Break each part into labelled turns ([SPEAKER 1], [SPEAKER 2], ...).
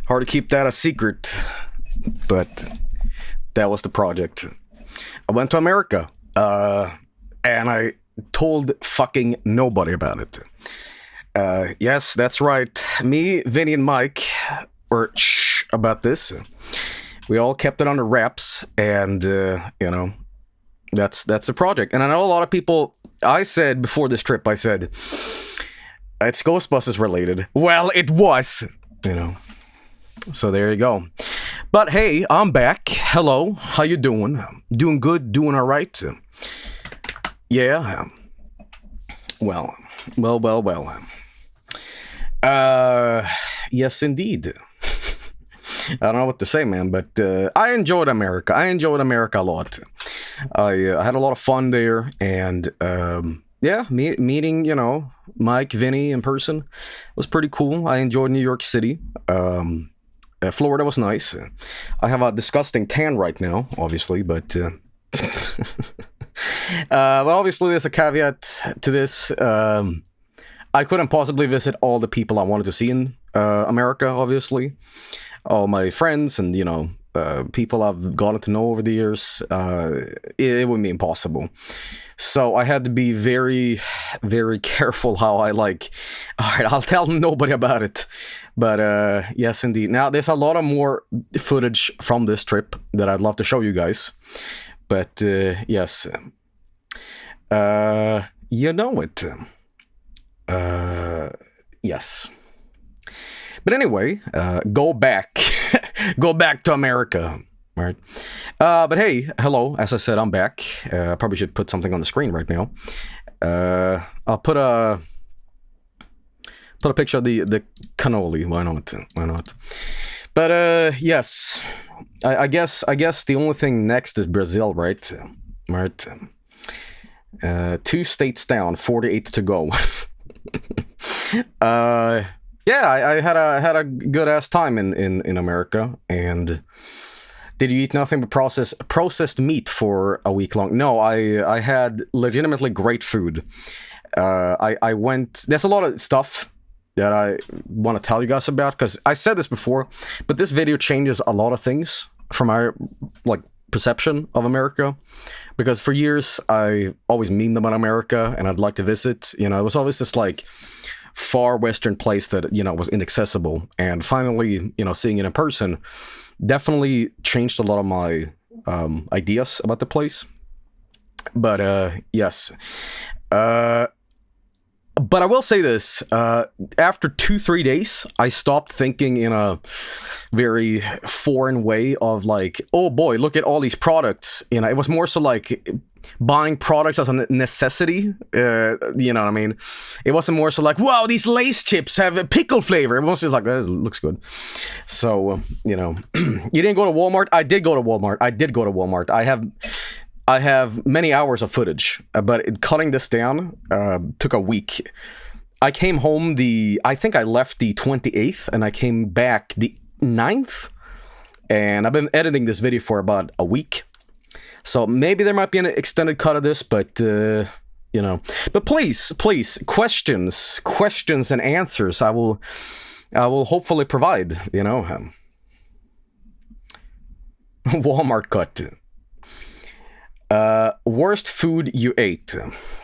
[SPEAKER 1] Hard to keep that a secret, but that was the project. I went to America, and I told fucking nobody about it. Yes, that's right. Me, Vinny, and Mike were shh about this. We all kept it under wraps, and that's the project. And I know a lot of people. I said before this trip, I said it's Ghostbusters related. Well, it was, So there you go. But hey, I'm back. Hello, how you doing? Doing good, doing all right. Yeah. Well. Yes, indeed. I don't know what to say, man, but I enjoyed America. I enjoyed America a lot. I had a lot of fun there, and meeting, Mike, Vinny in person was pretty cool. I enjoyed New York City. Florida was nice. I have a disgusting tan right now, obviously, but well, obviously there's a caveat to this. I couldn't possibly visit all the people I wanted to see in America, obviously. All my friends and, people I've gotten to know over the years, it would be impossible. So I had to be very, very careful how I all right, I'll tell nobody about it. But yes, indeed. Now, there's a lot of more footage from this trip that I'd love to show you guys. But yes, you know it. Yes. But anyway, go back. Go back to America. All right. But hey, hello. As I said, I'm back. I probably should put something on the screen right now. I'll put a picture of the cannoli. Why not? But yes, I guess the only thing next is Brazil, right? Right. 2 states down, 48 to go. Yeah, I had a good ass time in America. And did you eat nothing but processed meat for a week long? No, I had legitimately great food. I went. There's a lot of stuff that I want to tell you guys about, because I said this before, but this video changes a lot of things from my perception of America. Because for years I always memed about America and I'd like to visit. It was always this far western place that was inaccessible, and finally seeing it in person definitely changed a lot of my ideas about the place. But yes, but I will say this, after 2-3 days I stopped thinking in a very foreign way of oh boy, look at all these products. It was more so buying products as a necessity. You know what I mean? It wasn't more so wow, these Lay's chips have a pickle flavor. It was just that looks good. So you didn't go to Walmart. I did go to Walmart. I have many hours of footage, but cutting this down took a week. I came home I think I left the 28th and I came back the 9th, and I've been editing this video for about a week. So maybe there might be an extended cut of this, but but please, questions and answers. I will hopefully provide. Walmart cut. Worst food you ate?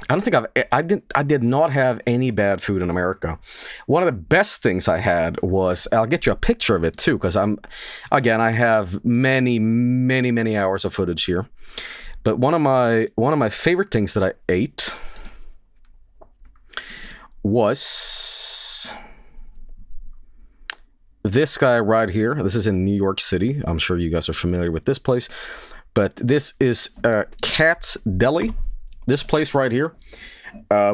[SPEAKER 1] I don't think I did not have any bad food in America. One of the best things I had was, I'll get you a picture of it too, because I have many hours of footage here. But one of my favorite things that I ate was this guy right here. This is in New York City. I'm sure you guys are familiar with this place. But this is Cat's Deli. This place right here. I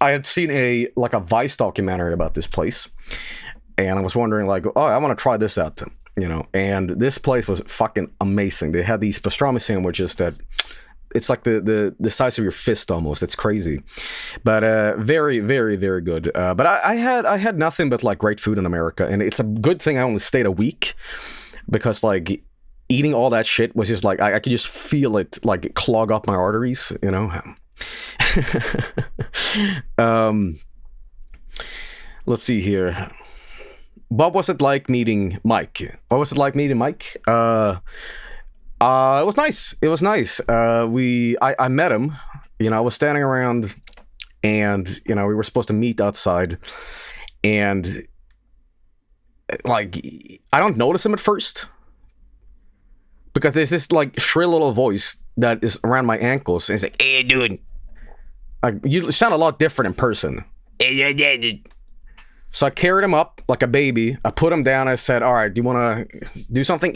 [SPEAKER 1] had seen a Vice documentary about this place, and I was wondering I want to try this out, And this place was fucking amazing. They had these pastrami sandwiches that it's the size of your fist almost. It's crazy, but very, very, very good. But I had nothing but great food in America, and it's a good thing I only stayed a week, because eating all that shit was just I could just feel it clog up my arteries, Let's see here. what was it like meeting Mike? What was it like meeting Mike? It was nice. It was nice. I met him. You know, I was standing around, and you know, we were supposed to meet outside, and like I don't notice him at first because there's this like shrill little voice that is around my ankles, and it's like, "Hey, dude." Like, you sound a lot different in person. So I carried him up like a baby. I put him down. I said, all right, do you want to do something?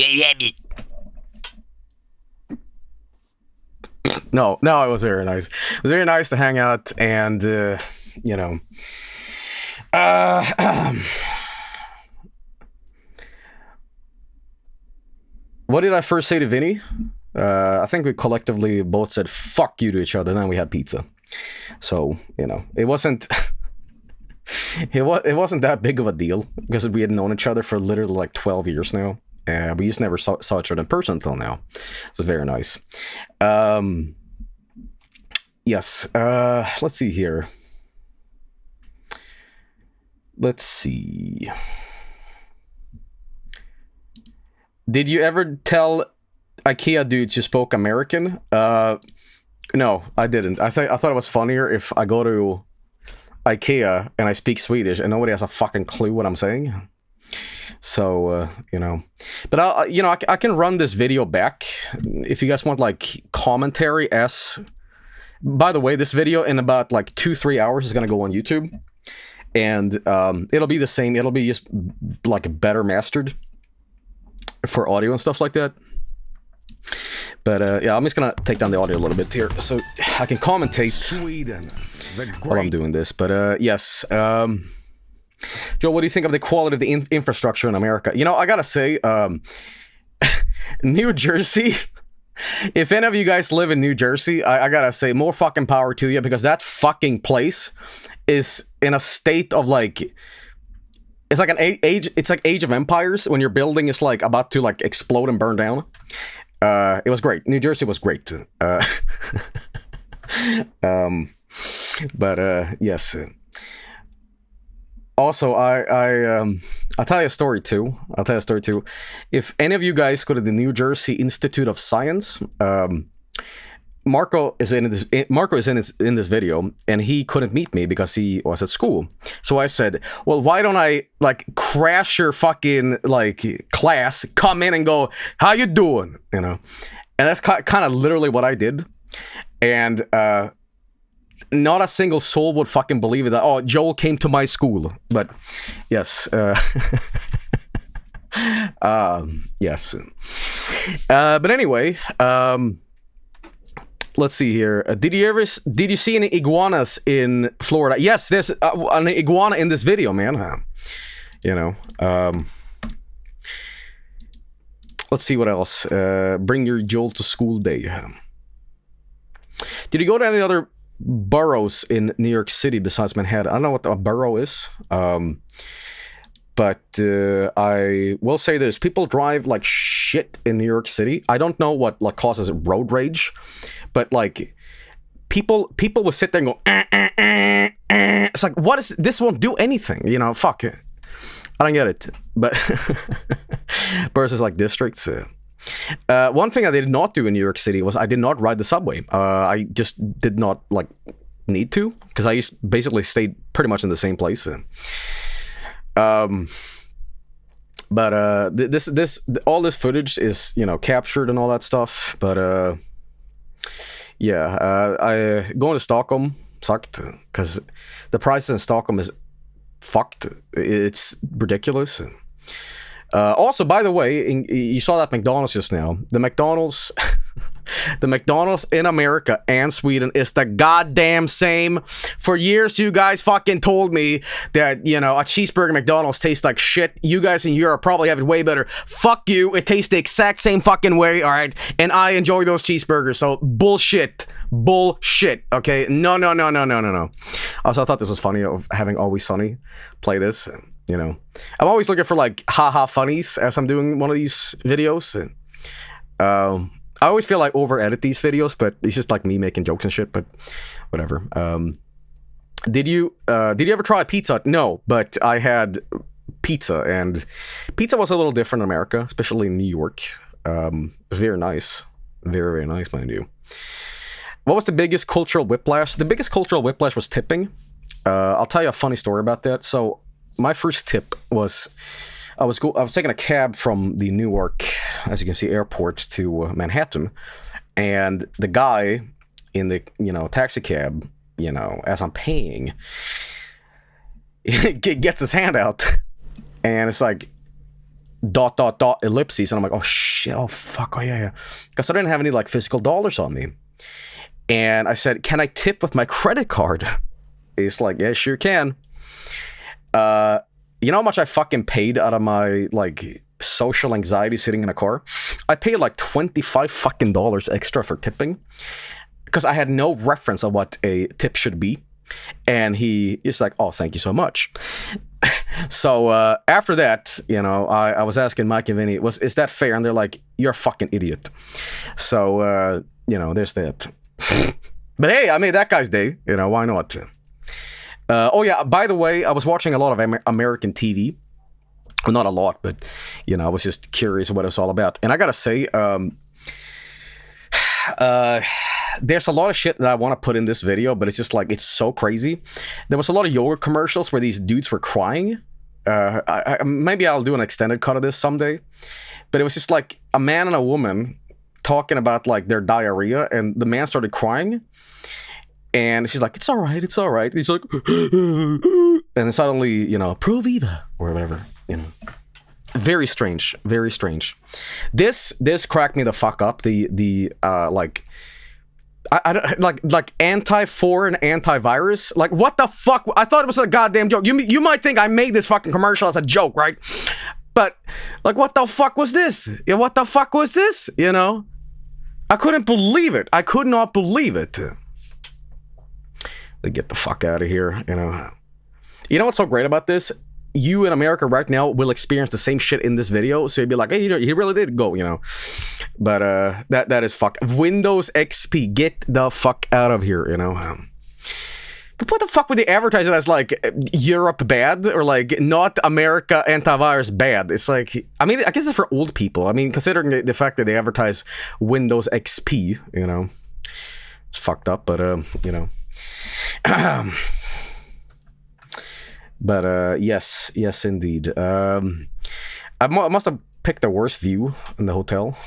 [SPEAKER 1] No, it was very nice. It was very nice to hang out and, you know. What did I first say to Vinny? I think we collectively both said, fuck you to each other, and then we had pizza. So, you know, it wasn't it wasn't that big of a deal because we had known each other for literally like 12 years now. We just never saw each other in person until now. So very nice. Yes. Let's see here. Let's see. Did you ever tell IKEA dudes you spoke American? No, I didn't. I thought it was funnier if I go to IKEA and I speak Swedish and nobody has a fucking clue what I'm saying. So, you know, but I can run this video back if you guys want like commentary. By the way, this video in about like 2-3 hours is going to go on YouTube, and it'll be the same. It'll be just like better mastered for audio and stuff like that. But yeah, I'm just gonna take down the audio a little bit here so I can commentate Sweden while I'm doing this. But yes, Joe, what do you think of the quality of the infrastructure in America? You know, I gotta say, New Jersey. If any of you guys live in New Jersey, I gotta say, more fucking power to you, because that fucking place is in a state of like. It's like It's like Age of Empires when your building is like about to like explode and burn down. It was great. New Jersey was great. But yes. Also, I'll tell you a story too. If any of you guys go to the New Jersey Institute of Science, Marco is in this video, and he couldn't meet me because he was at school. So I said, well, why don't I like crash your fucking like class, come in and go, how you doing? You know, and that's kind of literally what I did. And not a single soul would fucking believe it. That, oh, Joel came to my school. But yes, yes. But anyway, let's see here. Did you see any iguanas in Florida? Yes, there's an iguana in this video, man. You know. Let's see what else. Bring your Joel to school day. Did you go to any other boroughs in New York City besides Manhattan? I don't know what a borough is. But I will say this: people drive like shit in New York City. I don't know what like causes road rage. But like, people will sit there and go, It's like, what is this? Won't do anything, you know? Fuck it. I don't get it. But versus like districts. One thing I did not do in New York City was I did not ride the subway. I just did not like need to, because I basically stayed pretty much in the same place. But all this footage is, you know, captured and all that stuff. But yeah, I going to Stockholm sucked because the prices in Stockholm is fucked. It's ridiculous. Also, by the way, you saw that McDonald's just now. The McDonald's in America and Sweden is the goddamn same. For years, you guys fucking told me that, you know, a cheeseburger at McDonald's tastes like shit. You guys in Europe probably have it way better. Fuck you. It tastes the exact same fucking way, all right? And I enjoy those cheeseburgers, so bullshit. Bullshit, okay? No. Also, I thought this was funny of having Always Sunny play this, you know. I'm always looking for, like, haha funnies as I'm doing one of these videos. I always feel like over-edit these videos, but it's just like me making jokes and shit, but whatever. Did you ever try pizza? No, but I had pizza, and pizza was a little different in America, especially in New York. It's very nice. Very, very nice, mind you. What was the biggest cultural whiplash? The biggest cultural whiplash was tipping. I'll tell you a funny story about that. So my first tip was I was taking a cab from the Newark, as you can see, airport to Manhattan, and the guy in the taxi cab, as I'm paying, gets his hand out, and it's like dot dot dot ellipses, and I'm like, oh shit, oh fuck, oh yeah, because I didn't have any like physical dollars on me, and I said, can I tip with my credit card? He's like, yeah, sure can. You know how much I fucking paid out of my like social anxiety sitting in a car? I paid like $25 fucking extra for tipping because I had no reference of what a tip should be, and he is like, oh, thank you so much. So after that, I was asking Mike and Vinny, is that fair? And they're like, you're a fucking idiot. So there's that. But hey, I made that guy's day. Why not? Oh yeah, by the way, I was watching a lot of American TV. Well, not a lot, but I was just curious what it's all about. And I gotta say, there's a lot of shit that I want to put in this video, but it's just like, it's so crazy. There was a lot of yoga commercials where these dudes were crying. Maybe I'll do an extended cut of this someday. But it was just like a man and a woman talking about like their diarrhea, and the man started crying. And she's like, it's all right, it's all right. And he's like, and then suddenly, Pro Viva, or whatever, Very strange, very strange. This cracked me the fuck up. Like anti-foreign antivirus. Like, what the fuck? I thought it was a goddamn joke. You might think I made this fucking commercial as a joke, right? But, like, what the fuck was this? What the fuck was this? I couldn't believe it. I could not believe it. Get the fuck out of here, You know what's so great about this? You in America right now will experience the same shit in this video, so you'd be like, hey, he really did go, But that is fuck. Windows XP, get the fuck out of here, But what the fuck would they advertise it as, like, Europe bad, or like not America antivirus bad? It's like, I mean, I guess it's for old people. I mean, considering the fact that they advertise Windows XP, it's fucked up, but but yes indeed. I must have picked the worst view in the hotel.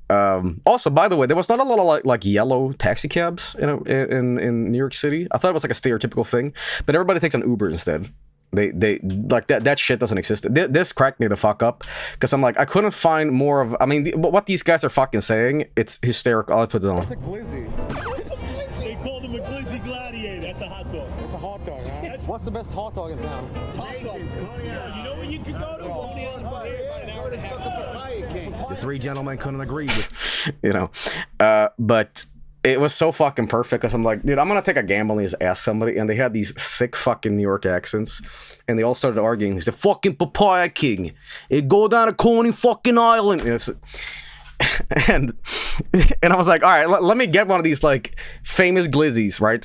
[SPEAKER 1] Also, by the way, there was not a lot of like yellow taxi cabs in New York City. I thought it was like a stereotypical thing, but everybody takes an Uber instead. They like that shit doesn't exist. This cracked me the fuck up, because I'm like, I couldn't find more of, I mean, what these guys are fucking saying, it's hysterical. I'll put it on.
[SPEAKER 2] What's a glizzy? They called him a glizzy gladiator. That's a hot dog. It's a hot dog, huh? What's the best hot dog in town? Hot dogs, Coney Island. You know where you could go to? Coney Island, about an hour and a half.
[SPEAKER 1] The three gentlemen couldn't agree with, but it was so fucking perfect, because I'm like, dude, I'm gonna take a gamble and just ask somebody, and they had these thick fucking New York accents, and they all started arguing. He's the fucking papaya king. It go down to Coney fucking Island. And I was like, all right, let me get one of these like famous glizzies, right?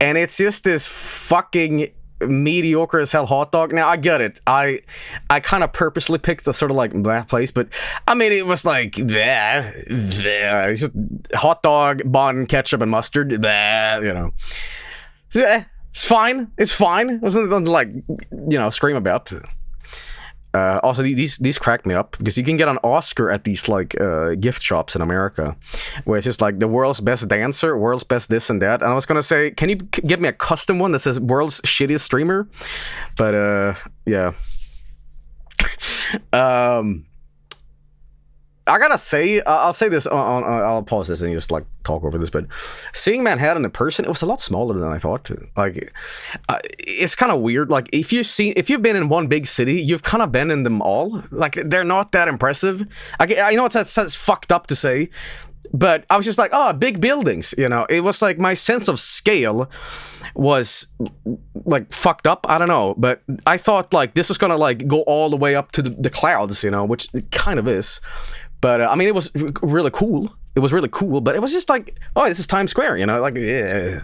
[SPEAKER 1] And it's just this fucking mediocre as hell hot dog. Now I get it. I kind of purposely picked a sort of like that place, but I mean, it was like it's just hot dog, bun, ketchup, and mustard. It's fine. It's fine. It wasn't something to like scream about. Also, these crack me up, because you can get an Oscar at these like gift shops in America, where it's just like the world's best dancer, world's best this and that. And I was gonna say, can you give me a custom one that says world's shittiest streamer? But yeah. I gotta say, I'll say this I'll pause this and just like talk over this, but seeing Manhattan in person, it was a lot smaller than I thought. Like, it's kind of weird. Like, if you've been in one big city, you've kind of been in them all. Like, they're not that impressive. I know it's fucked up to say, but I was just like, oh, big buildings. It was like my sense of scale was like fucked up. I don't know, but I thought like this was gonna like go all the way up to the clouds, which it kind of is. But I mean, it was really cool. It was really cool, but it was just like, oh, this is Times Square, like, yeah.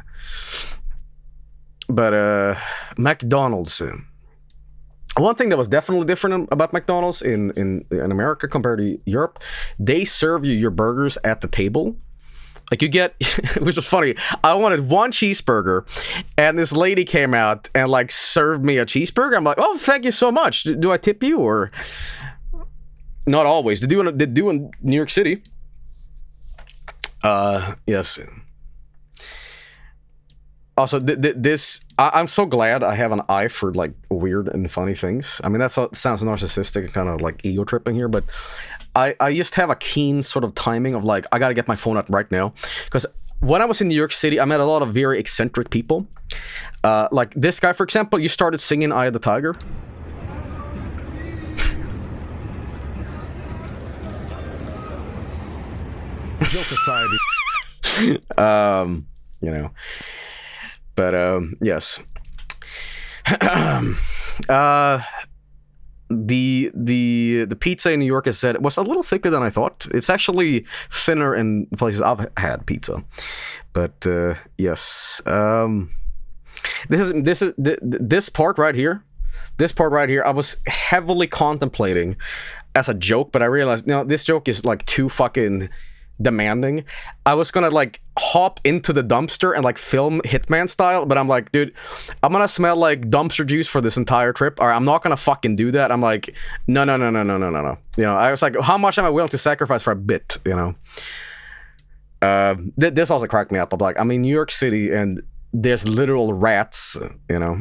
[SPEAKER 1] But McDonald's. One thing that was definitely different about McDonald's in America compared to Europe, they serve you your burgers at the table. Like you get, which was funny, I wanted one cheeseburger, and this lady came out and like served me a cheeseburger. I'm like, oh, thank you so much. Do I tip you or? Not always. They do in New York City. Yes. Also, I'm so glad I have an eye for like weird and funny things. I mean, that sounds narcissistic and kind of like ego tripping here, but I just have a keen sort of timing of like, I gotta get my phone out right now. Because when I was in New York City, I met a lot of very eccentric people. Like this guy, for example, you started singing Eye of the Tiger. Joke society. You know. But yes. The pizza in New York, as said, was a little thicker than I thought. It's actually thinner in places I've had pizza. But yes. This part right here. This part right here, I was heavily contemplating as a joke, but I realized, no, this joke is like too fucking demanding. I was gonna like hop into the dumpster and like film Hitman style, but I'm like, dude, I'm gonna smell like dumpster juice for this entire trip. All right, I'm not gonna fucking do that. I'm like, no. You know, I was like, how much am I willing to sacrifice for a bit? You know, this also cracked me up. I'm like, I'm in New York City and there's literal rats. You know,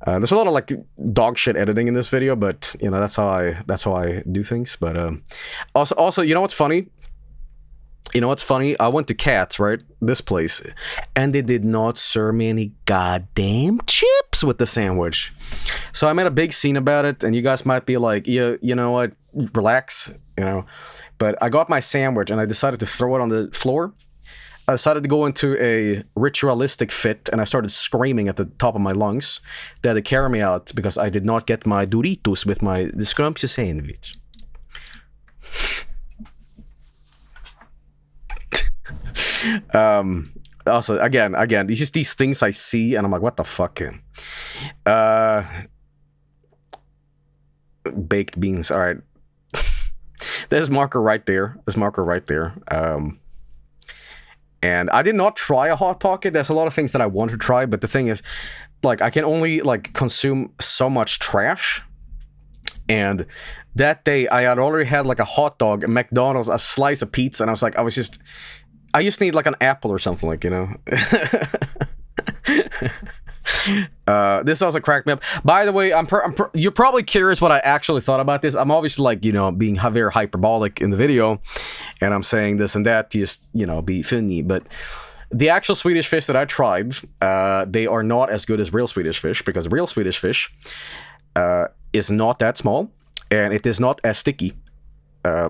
[SPEAKER 1] there's a lot of like dog shit editing in this video, but you know, that's how I do things. But also, you know what's funny? You know what's funny? I went to Katz, right? This place. And they did not serve me any goddamn chips with the sandwich. So I made a big scene about it, and you guys might be like, yeah, you know what? Relax, you know. But I got my sandwich, and I decided to throw it on the floor. I decided to go into a ritualistic fit, and I started screaming at the top of my lungs. They had to carry me out because I did not get my Doritos with my scrumptious sandwich. Also, again, it's just these things I see, and I'm like, what the fuck? Baked beans. All right. There's marker right there. And I did not try a Hot Pocket. There's a lot of things that I want to try, but the thing is, like, I can only, like, consume so much trash. And that day, I had already had, like, a hot dog, a McDonald's, a slice of pizza, and I was like, I just need like an apple or something, like, you know. This also cracked me up. By the way, you're probably curious what I actually thought about this. I'm obviously like, you know, being very hyperbolic in the video, and I'm saying this and that to just, you know, be funny. But the actual Swedish fish that I tried, they are not as good as real Swedish fish, because real Swedish fish is not that small, and it is not as sticky.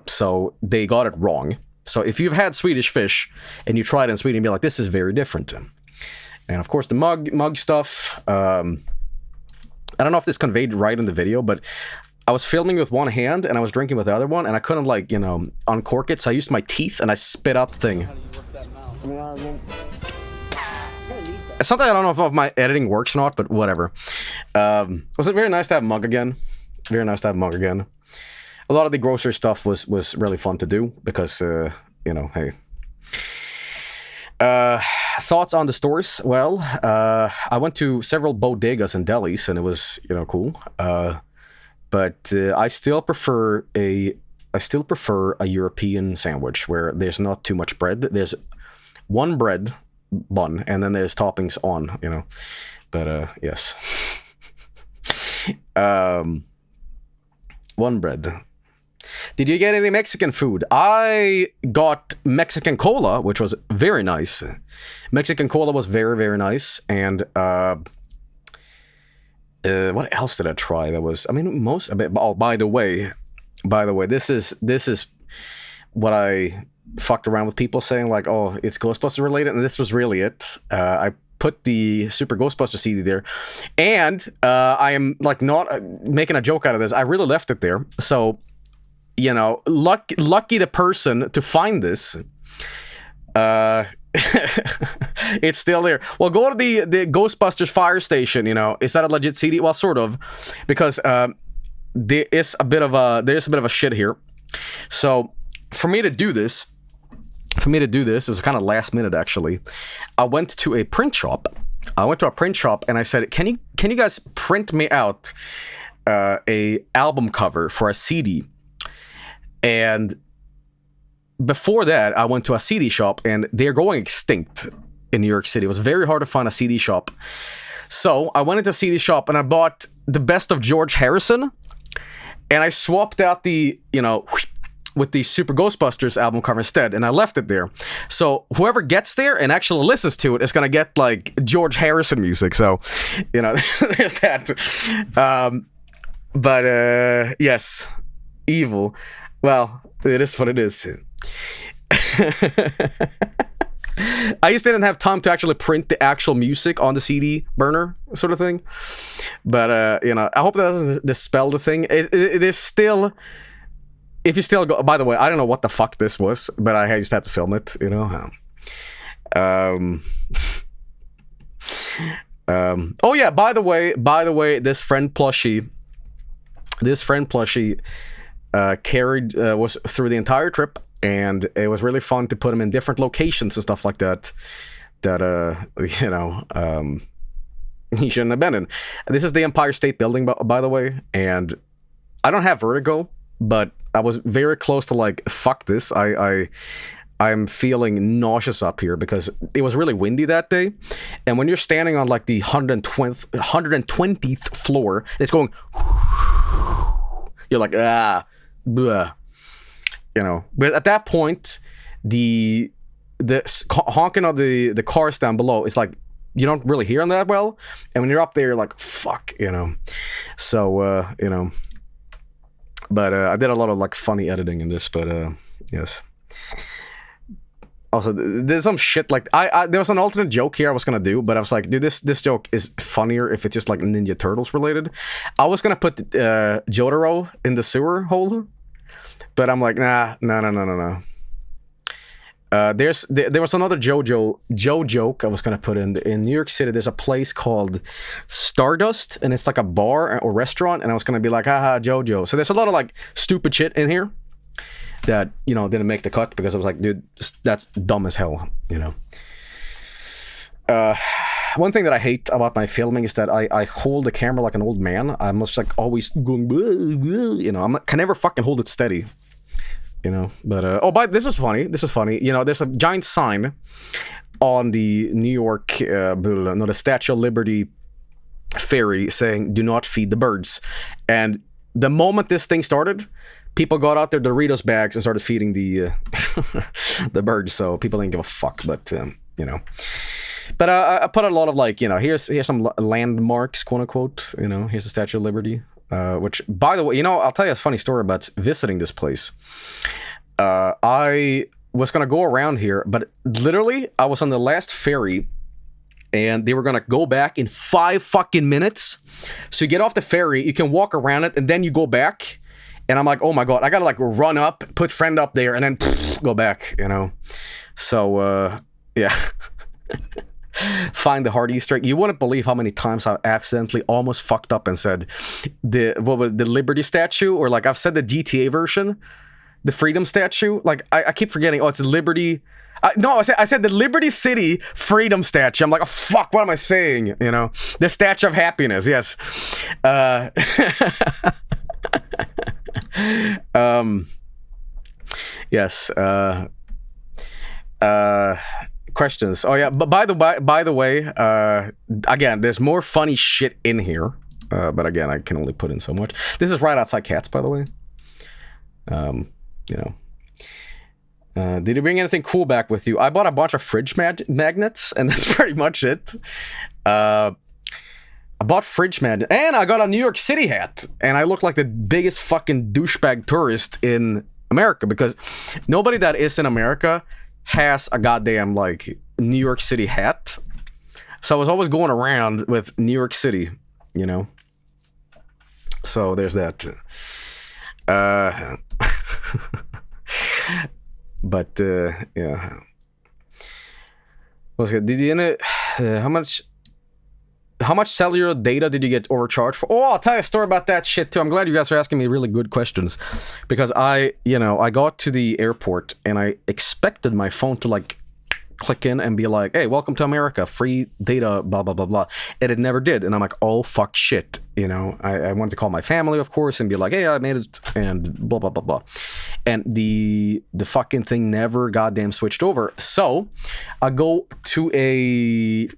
[SPEAKER 1] So they got it wrong. So if you've had Swedish fish and you try it in Sweden, you'll be like, this is very different. And of course, the mug stuff. I don't know if this conveyed right in the video, but I was filming with one hand and I was drinking with the other one, and I couldn't, like, you know, uncork it. So I used my teeth and I spit out the thing. It's something I don't know if my editing works or not, but whatever. Was it very nice to have a mug again? Very nice to have a mug again. A lot of the grocery stuff was really fun to do because, you know, hey. Thoughts on the stores? Well, I went to several bodegas and delis, and it was, you know, cool. But I still prefer a European sandwich where there's not too much bread. There's one bread bun, and then there's toppings on, you know. But yes. One bread. Did you get any Mexican food? I got Mexican cola, which was very nice. Mexican cola was very, very nice. And what else did I try? That was, I mean, oh, by the way, this is what I fucked around with people saying, like, oh, it's Ghostbusters related, and this was really it. I put the Super Ghostbusters CD there, and I am, like, not making a joke out of this. I really left it there. So, you know, lucky the person to find this. It's still there. Well, go to the Ghostbusters fire station. Is that a legit CD? Well, sort of, because there's a bit of a shit here. So for me to do this, it was kind of last minute actually. I went to a print shop. And I said, can you guys print me out a album cover for a CD? And before that, I went to a CD shop, and they're going extinct in New York City. It was very hard to find a CD shop. So I went into a CD shop and I bought the best of George Harrison, and I swapped out with the Super Ghostbusters album cover instead, and I left it there. So whoever gets there and actually listens to it is gonna get like George Harrison music. So, there's that. But yes, evil. Well, it is what it is. I just didn't have time to actually print the actual music on the CD burner, sort of thing. But I hope that doesn't dispel the thing. It is still. If you still go, by the way, I don't know what the fuck this was, but I just had to film it, Oh yeah, by the way, this friend plushie was through the entire trip, and it was really fun to put him in different locations and stuff like that. He shouldn't have been in. This is the Empire State Building, by the way, and I don't have vertigo, but I was very close to like, fuck this. I'm feeling nauseous up here because it was really windy that day. And when you're standing on like the 120th floor, it's going, you're like, bleh. But at that point, the honking of the cars down below is like, you don't really hear them that well. And when you're up there, you're like, fuck, So, but I did a lot of like funny editing in this, but yes. Also, there's some shit like there was an alternate joke here I was gonna do, but I was like, dude, this joke is funnier if it's just like Ninja Turtles related. I was gonna put Jotaro in the sewer hole, but I'm like, no. There was another Joe joke I was gonna put in New York City. There's a place called Stardust, and it's like a bar or restaurant, and I was gonna be like, haha, Jojo. So there's a lot of like stupid shit in here that didn't make the cut because I was like, dude, that's dumb as hell. One thing that I hate about my filming is that I hold the camera like an old man. I'm just like always going, I can never fucking hold it steady. But this is funny. There's a giant sign on the New York, the Statue of Liberty ferry saying, "Do not feed the birds." And the moment this thing started, people got out their Doritos bags and started feeding the the birds. So people didn't give a fuck. But But I put a lot of like, here's some landmarks, quote unquote. Here's the Statue of Liberty. Which, by the way, I'll tell you a funny story about visiting this place. I was gonna go around here, but literally, I was on the last ferry, and they were gonna go back in 5 fucking minutes. So you get off the ferry, you can walk around it, and then you go back. And I'm like, oh my god, I gotta like run up, put friend up there, and then go back. So yeah. Find the hard Easter egg. You wouldn't believe how many times I accidentally almost fucked up and said the Liberty statue, or like I've said the GTA version, the Freedom statue. Like I keep forgetting. Oh, it's the Liberty. No, I said the Liberty City Freedom statue. I'm like, oh fuck, what am I saying? The Statue of Happiness. Yes. Yes. Questions. Oh yeah, but by the way, again, there's more funny shit in here, but again, I can only put in so much. This is right outside Cats, by the way. Did you bring anything cool back with you? I bought a bunch of fridge magnets, and that's pretty much it. I bought fridge magnets, and I got a New York City hat, and I look like the biggest fucking douchebag tourist in America, because nobody that is in America has a goddamn like New York City hat. So I was always going around with New York City, So there's that. But yeah. What's good? How much cellular data did you get overcharged for? Oh, I'll tell you a story about that shit too. I'm glad you guys are asking me really good questions, because I got to the airport and I expected my phone to like click in and be like, hey, welcome to America, free data, blah blah blah blah, and it never did. And I'm like, oh fuck shit, I wanted to call my family, of course, and be like, hey, I made it, and blah blah blah blah, and the fucking thing never goddamn switched over. So I go to a, do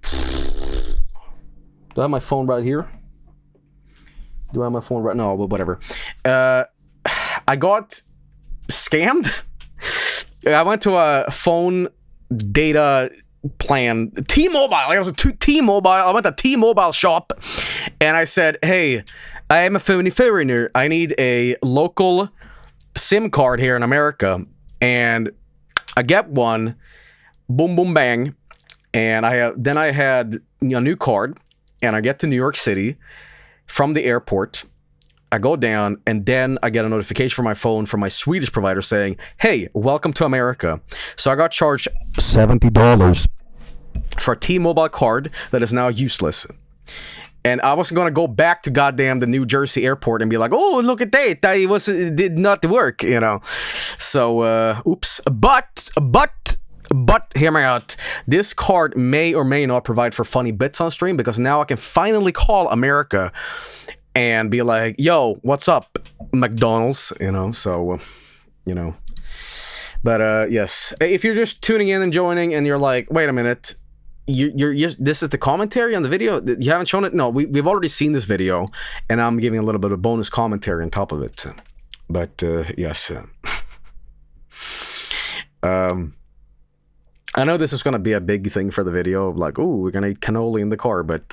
[SPEAKER 1] I have my phone right here? Do I have my phone right? No, but whatever. I got scammed. I went to a phone data plan, T-Mobile. I was to T-Mobile. I went to T-Mobile shop, and I said, "Hey, I am a foreigner. I need a local SIM card here in America." And I get one. Boom, boom, bang. And I had a new card, and I get to New York City from the airport. I go down, and then I get a notification from my phone from my Swedish provider saying, hey, welcome to America. So I got charged $70 for a T-Mobile card that is now useless. And I wasn't going to go back to goddamn the New Jersey airport and be like, oh, look at that. It did not work, So, oops. But, hear me out. This card may or may not provide for funny bits on stream, because now I can finally call America and be like, yo, what's up, McDonald's, so, But, yes, if you're just tuning in and joining and you're like, wait a minute, this is the commentary on the video? You haven't shown it? No, we've already seen this video, and I'm giving a little bit of bonus commentary on top of it. But, yes. I know this is going to be a big thing for the video, like, ooh, we're going to eat cannoli in the car, but,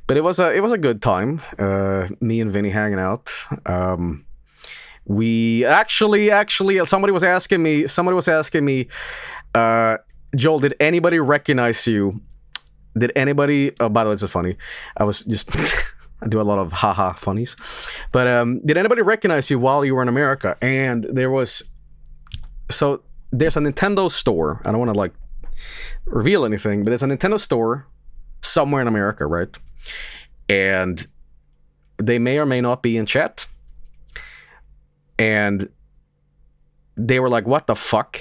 [SPEAKER 1] But it was a good time. Me and Vinny hanging out. We actually, somebody was asking me, Joel, did anybody recognize you? Did anybody? Oh, by the way, it's funny. I was just I do a lot of haha funnies. But did anybody recognize you while you were in America? And there's a Nintendo store. I don't want to like reveal anything, but there's a Nintendo store somewhere in America, right? And they may or may not be in chat. And they were like, what the fuck,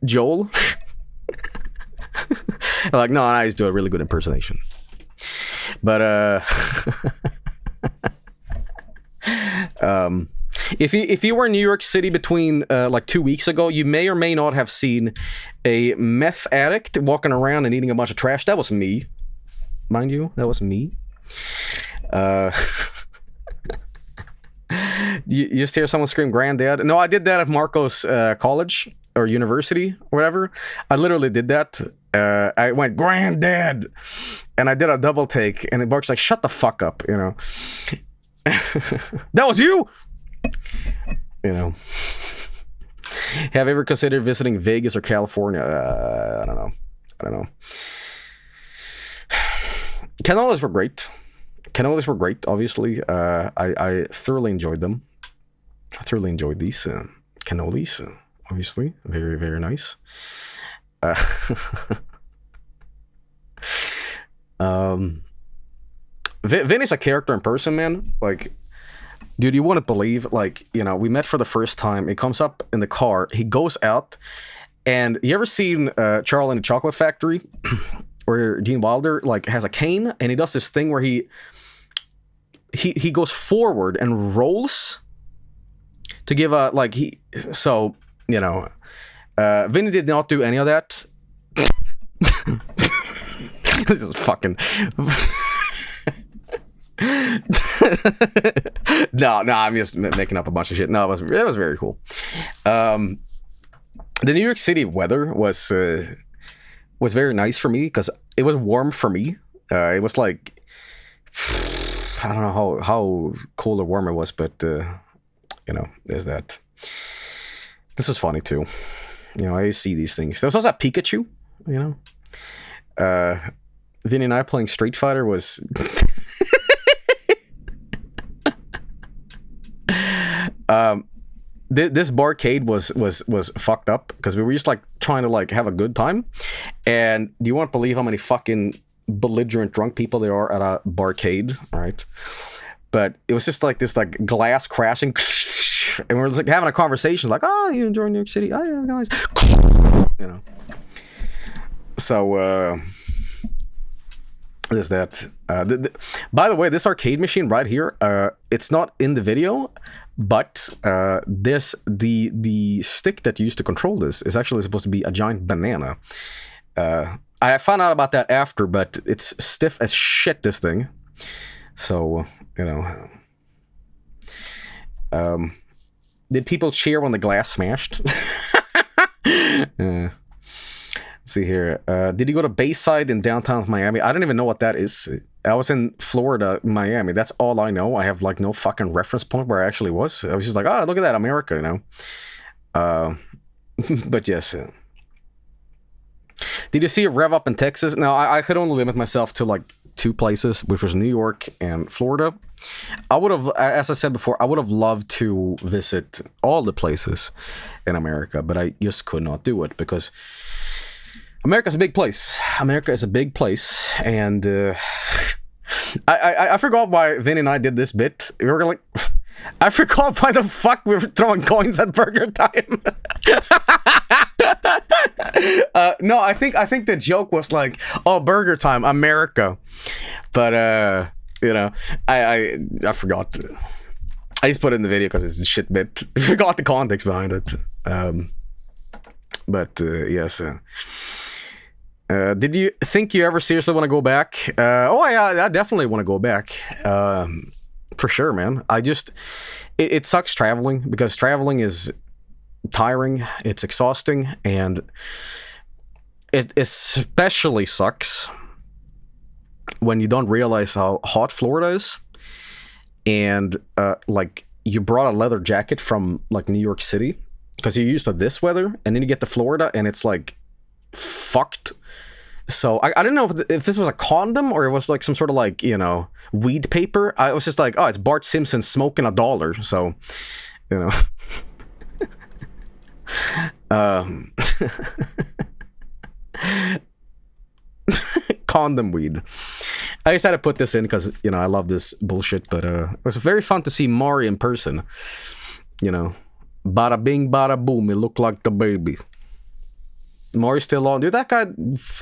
[SPEAKER 1] Joel? I'm like, no, I just do a really good impersonation. But if you were in New York City between like 2 weeks ago, you may or may not have seen a meth addict walking around and eating a bunch of trash. That was me. Mind you, that was me. You just hear someone scream "Granddad"? No, I did that at Marco's college or university or whatever. I literally did that. I went "Granddad," and I did a double take, and Mark's like, "Shut the fuck up," That was you. Have you ever considered visiting Vegas or California? I don't know. Cannolis were great. Obviously, I thoroughly enjoyed them. I thoroughly enjoyed these cannolis. Obviously, very, very nice. Vin is a character in person, man. Like, dude, you wouldn't believe. Like, we met for the first time. He comes up in the car. He goes out, and you ever seen Charlie and the Chocolate Factory? Where Gene Wilder like has a cane and he does this thing where he goes forward and rolls to give a like Vinny did not do any of that. This is fucking no, I'm just making up a bunch of shit. No, it was very cool. The New York City weather was very nice for me because it was warm for me. It was like, I don't know how cold or warm it was, but there's that. This is funny too. I see these things. There was also a Pikachu. Vinny and I playing Street Fighter was. this barcade was fucked up because we were just like trying to like have a good time, and you won't believe how many fucking belligerent drunk people there are at a barcade, right? But it was just like this like glass crashing, and we're just like having a conversation like, oh, you enjoy New York City? Oh yeah, guys, you know. So there's that. By the way, this arcade machine right here, it's not in the video, but the stick that you used to control this is actually supposed to be a giant banana. I found out about that after, but it's stiff as shit, this thing. So, you know. Did people cheer when the glass smashed? Let's see here. Did you go to Bayside in downtown Miami? I don't even know what that is. I was in Florida, Miami. That's all I know. I have like no fucking reference point where I actually was. I was just like, oh, look at that, America, you know. But yes. Did you see a rev up in Texas? No, I could only limit myself to like 2 places, which was New York and Florida. I would have, as I said before, I would have loved to visit all the places in America, but I just could not do it because America's a big place. America is a big place, and I forgot why Vin and I did this bit. We were like, I forgot why the fuck we were throwing coins at Burger Time. No, I think the joke was like, oh, Burger Time, America, but you know, I forgot. I just put it in the video because it's a shit bit. I forgot the context behind it. But yes. Did you think you ever seriously want to go back? I definitely want to go back. For sure, man. It sucks traveling because traveling is tiring, it's exhausting, and it especially sucks when you don't realize how hot Florida is, and like you brought a leather jacket from like New York City because you're used to this weather, and then you get to Florida and it's like fucked. So I don't know if this was a condom or it was like some sort of like, you know, weed paper. I was just like, oh, it's Bart Simpson smoking $1, so you know. Condom weed. I just had to put this in because, you know, I love this bullshit, but it was very fun to see Mari in person. You know, bada bing, bada boom, it looked like the baby. Mari's still on. Dude, that guy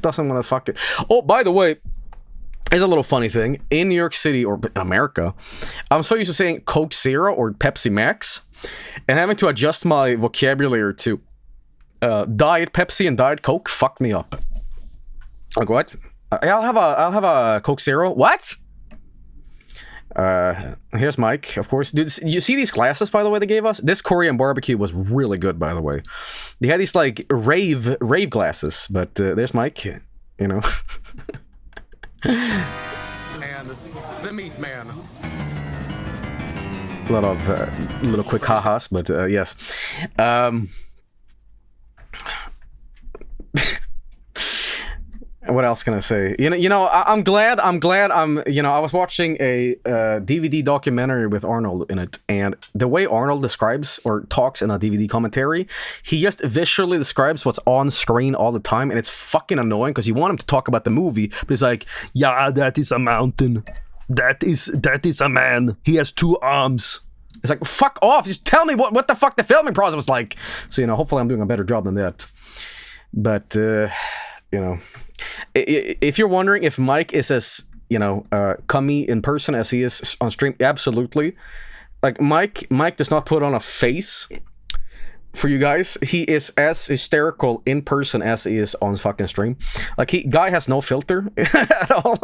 [SPEAKER 1] doesn't want to fuck it. Oh, by the way, here's a little funny thing. In New York City, or America, I'm so used to saying Coke Zero or Pepsi Max, and having to adjust my vocabulary to Diet Pepsi and Diet Coke fucked me up. Like, what? I'll have a Coke Zero. What? Here's Mike, of course. Dude, you see these glasses, by the way, they gave us? This Korean barbecue was really good, by the way. They had these, like, rave glasses, but there's Mike, you know. And the meat man. A lot of little quick ha-has, but yes. What else can I say? You know, I'm glad you know, I was watching a DVD documentary with Arnold in it, and the way Arnold describes or talks in a DVD commentary, he just visually describes what's on screen all the time, and it's fucking annoying because you want him to talk about the movie, but he's like, yeah, that is a mountain. That is a man. He has 2 arms. It's like, fuck off. Just tell me what the fuck the filming process was like. So, you know, hopefully I'm doing a better job than that. But, you know, if you're wondering if Mike is as, you know, cummy in person as he is on stream, absolutely. Like, Mike does not put on a face for you guys. He is as hysterical in person as he is on fucking stream. Like, guy has no filter at all.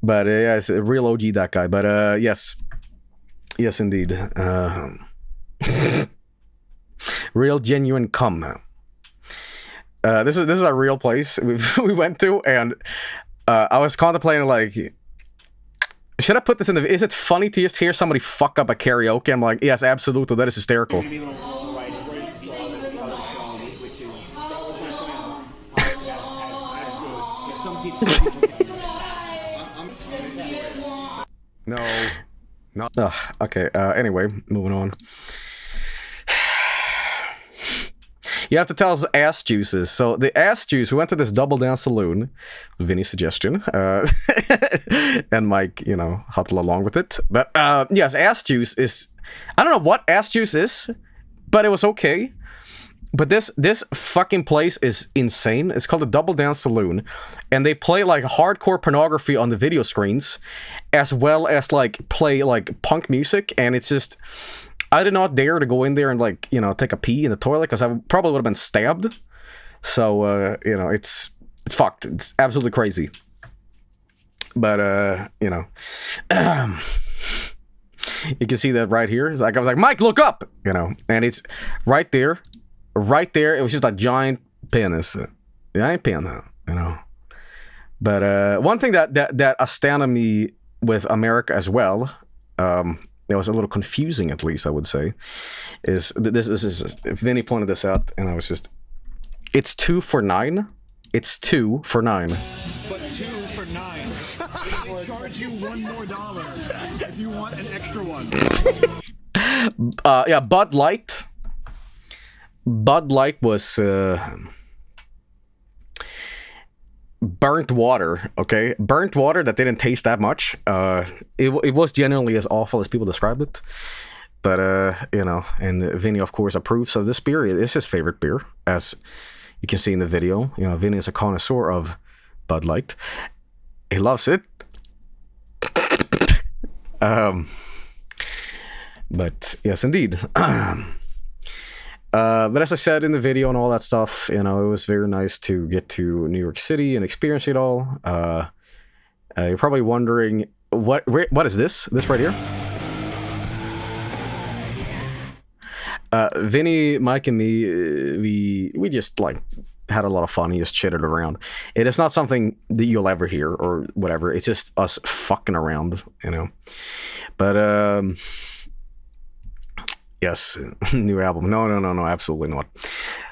[SPEAKER 1] But yeah, it's a real OG, that guy. But yes, indeed. Real genuine cum. This is a real place we went to, and I was contemplating, like, should I put this in the... Is it funny to just hear somebody fuck up a karaoke? I'm like, yes, absolutely, that is hysterical. No. Okay, anyway, moving on. You have to tell us ass juices. So the ass juice, we went to this Double Down Saloon, Vinny's suggestion, and Mike, you know, huddled along with it. But yes, ass juice is, I don't know what ass juice is, but it was okay. But this fucking place is insane. It's called the Double Down Saloon, and they play like hardcore pornography on the video screens, as well as like play like punk music, and it's just, I did not dare to go in there and like, you know, take a pee in the toilet because I probably would have been stabbed. So you know, it's fucked. It's absolutely crazy. But you know, you can see that right here. It's like I was like, Mike, look up, you know, and it's right there. Right there, it was just a giant penis. Giant penis, you know. But one thing that astounded me with America as well, that was a little confusing, at least I would say, is this is Vinny pointed this out, and I was just, it's 2 for $9. It's 2 for $9.
[SPEAKER 2] But 2 for $9. They charge you $1 more if you want an extra one.
[SPEAKER 1] Yeah, Bud Light. Bud Light was burnt water, okay? Burnt water that didn't taste that much. It was generally as awful as people described it. But, you know, and Vinny, of course, approves of this beer. It's his favorite beer, as you can see in the video. You know, Vinny is a connoisseur of Bud Light. He loves it. But, yes, indeed. But as I said in the video and all that stuff, you know, it was very nice to get to New York City and experience it all. You're probably wondering, what is this? This right here? Vinny, Mike, and me, we just like had a lot of fun. He just chitted around. It is not something that you'll ever hear or whatever. It's just us fucking around, you know. But yes, new album. No, absolutely not.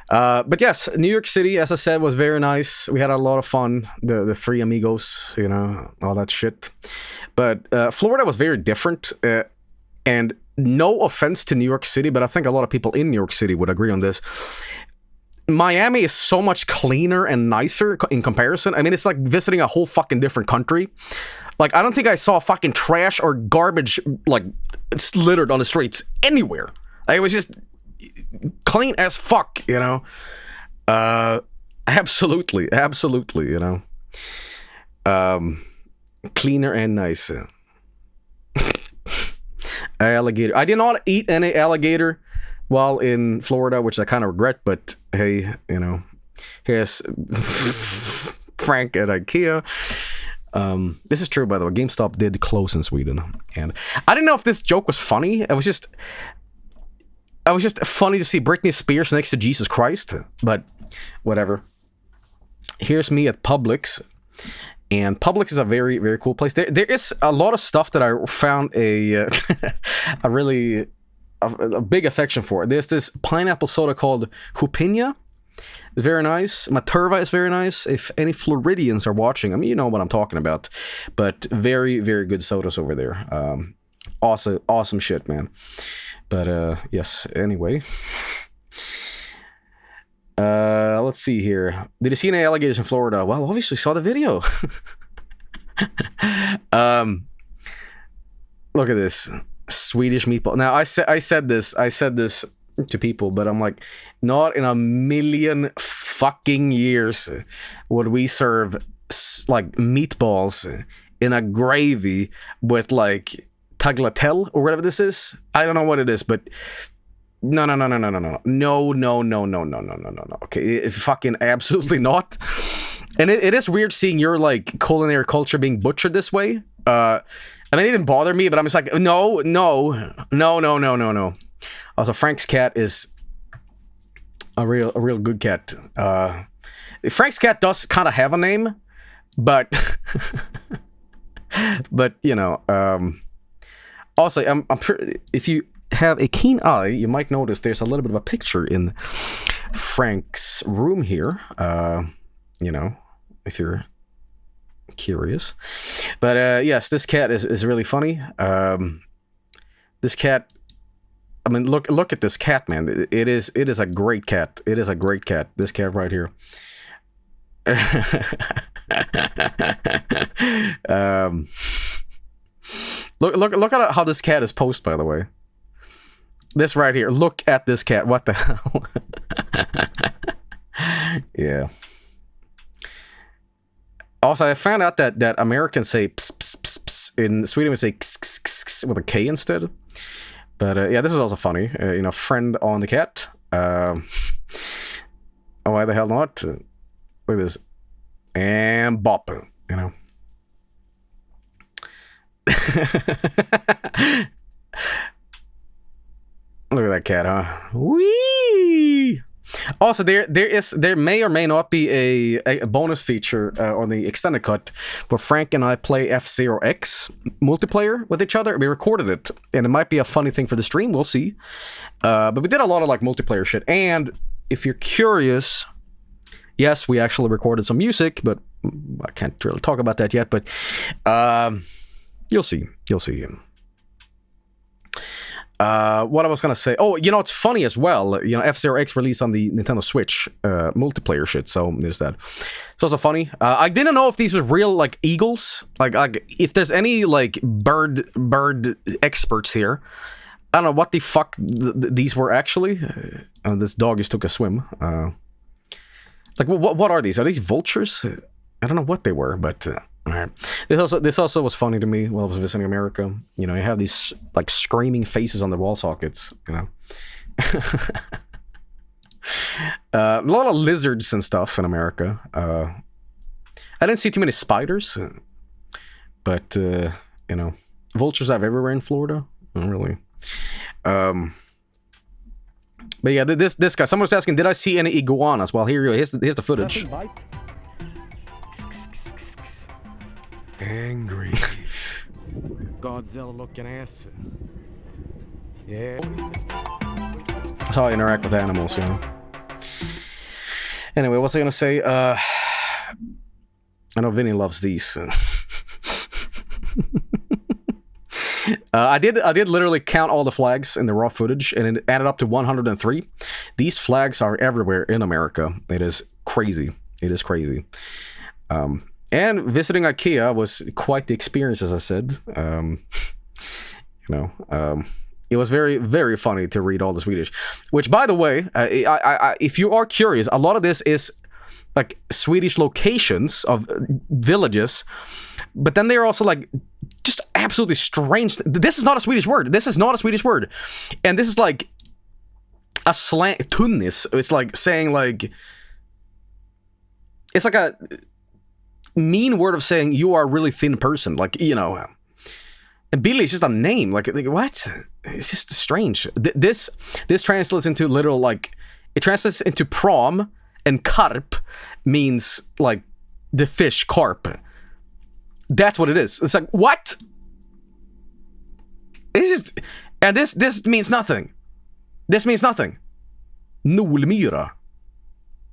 [SPEAKER 1] But yes, New York City, as I said, was very nice. We had a lot of fun. The three amigos, you know, all that shit. But Florida was very different. And no offense to New York City, but I think a lot of people in New York City would agree on this. Miami is so much cleaner and nicer in comparison. I mean, it's like visiting a whole fucking different country. Like, I don't think I saw fucking trash or garbage, like, littered on the streets anywhere. Like, it was just clean as fuck, you know? Absolutely, you know? Cleaner and nice. Alligator. I did not eat any alligator while in Florida, which I kind of regret, but hey, you know, here's Frank at IKEA. This is true, by the way. GameStop did close in Sweden, and I didn't know if this joke was funny. It was just funny to see Britney Spears next to Jesus Christ, but whatever. Here's me at Publix, and Publix is a very, very cool place. There is a lot of stuff that I found a big affection for. There's this pineapple soda called Jupinha. It's very nice. Materva is very nice. If any Floridians are watching, I mean, you know what I'm talking about. But very, very good sodas over there. Awesome shit, man. But yes, anyway. Let's see here. Did you see any alligators in Florida? Well, obviously saw the video. Look at this. Swedish meatball. Now, I said this to people, but I'm like, not in a million fucking years would we serve like meatballs in a gravy with like tagliatelle or whatever this is. I don't know what it is, but no. Okay, fucking absolutely not. And it is weird seeing your like culinary culture being butchered this way. I mean, it didn't bother me, but I'm just like, no. Also, Frank's cat is a real good cat. Frank's cat does kind of have a name, but you know, also, I'm sure if you have a keen eye, you might notice there's a little bit of a picture in Frank's room here. You know, if you're curious. But yes, this cat is really funny. This cat. I mean, look at this cat, man. It is a great cat. It is a great cat. This cat right here. Look at how this cat is posed, by the way. This right here. Look at this cat. What the hell? Yeah. Also, I found out that Americans say ps, ps, ps, ps. In Sweden we say ks, ks, ks, ks, with a K instead. But yeah, this is also funny. You know, friend on the cat. Oh, why the hell not? Look at this. And bop. You know. Look at that cat, huh? Whee! Also, there may or may not be a bonus feature on the extended cut where Frank and I play F-Zero X multiplayer with each other. We recorded it, and it might be a funny thing for the stream. We'll see. But we did a lot of like multiplayer shit. And if you're curious, yes, we actually recorded some music, but I can't really talk about that yet. But you'll see. You'll see. What I was gonna say. Oh, you know, it's funny as well. You know, F-Zero X released on the Nintendo Switch multiplayer shit. So there's that. It's also funny. I didn't know if these were real like eagles. Like if there's any like bird experts here. I don't know what the fuck these were actually. This dog just took a swim. Like what are these? Are these vultures? I don't know what they were, but. Alright. This also was funny to me while I was visiting America. You know, you have these like screaming faces on the wall sockets, you know. A lot of lizards and stuff in America. I didn't see too many spiders, but you know, vultures I have everywhere in Florida. Not really. But yeah, this guy. Someone was asking, did I see any iguanas? Well, here's the footage. Angry. Godzilla looking ass. Yeah. That's how I interact with animals, you know. Anyway, what was I gonna say? I know Vinny loves these. I did literally count all the flags in the raw footage, and it added up to 103. These flags are everywhere in America. It is crazy. It is crazy. And visiting IKEA was quite the experience, as I said. You know, it was very, very funny to read all the Swedish. Which, by the way, if you are curious, a lot of this is like Swedish locations of villages, but then they're also like just absolutely strange. This is not a Swedish word. This is not a Swedish word, and this is like a slang. Tunnis. It's like saying like it's like a mean word of saying you are a really thin person, like, you know. And Billy is just a name, like what? It's just strange. This translates into literal, like, it translates into prom, and karp means like the fish carp. That's what it is. It's like, what? It's just, and this means nothing. This means nothing. Nolmyra.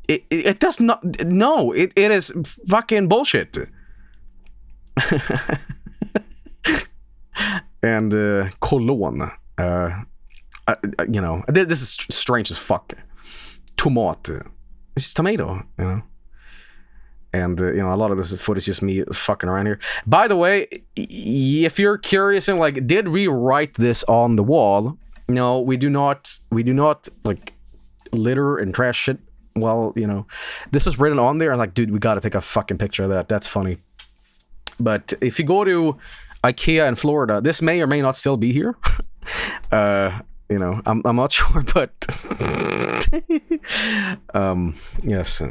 [SPEAKER 1] It does not. No, it is fucking bullshit. And cologne. You know, this is strange as fuck. Tomat. It's just tomato. You know. And you know, a lot of this footage is just me fucking around here. By the way, if you're curious and like, did we write this on the wall? No, we do not. We do not like litter and trash shit. Well, you know, this was written on there, and like, dude, we gotta take a fucking picture of that. That's funny. But if you go to IKEA in Florida, this may or may not still be here. You know, I'm not sure, but yes.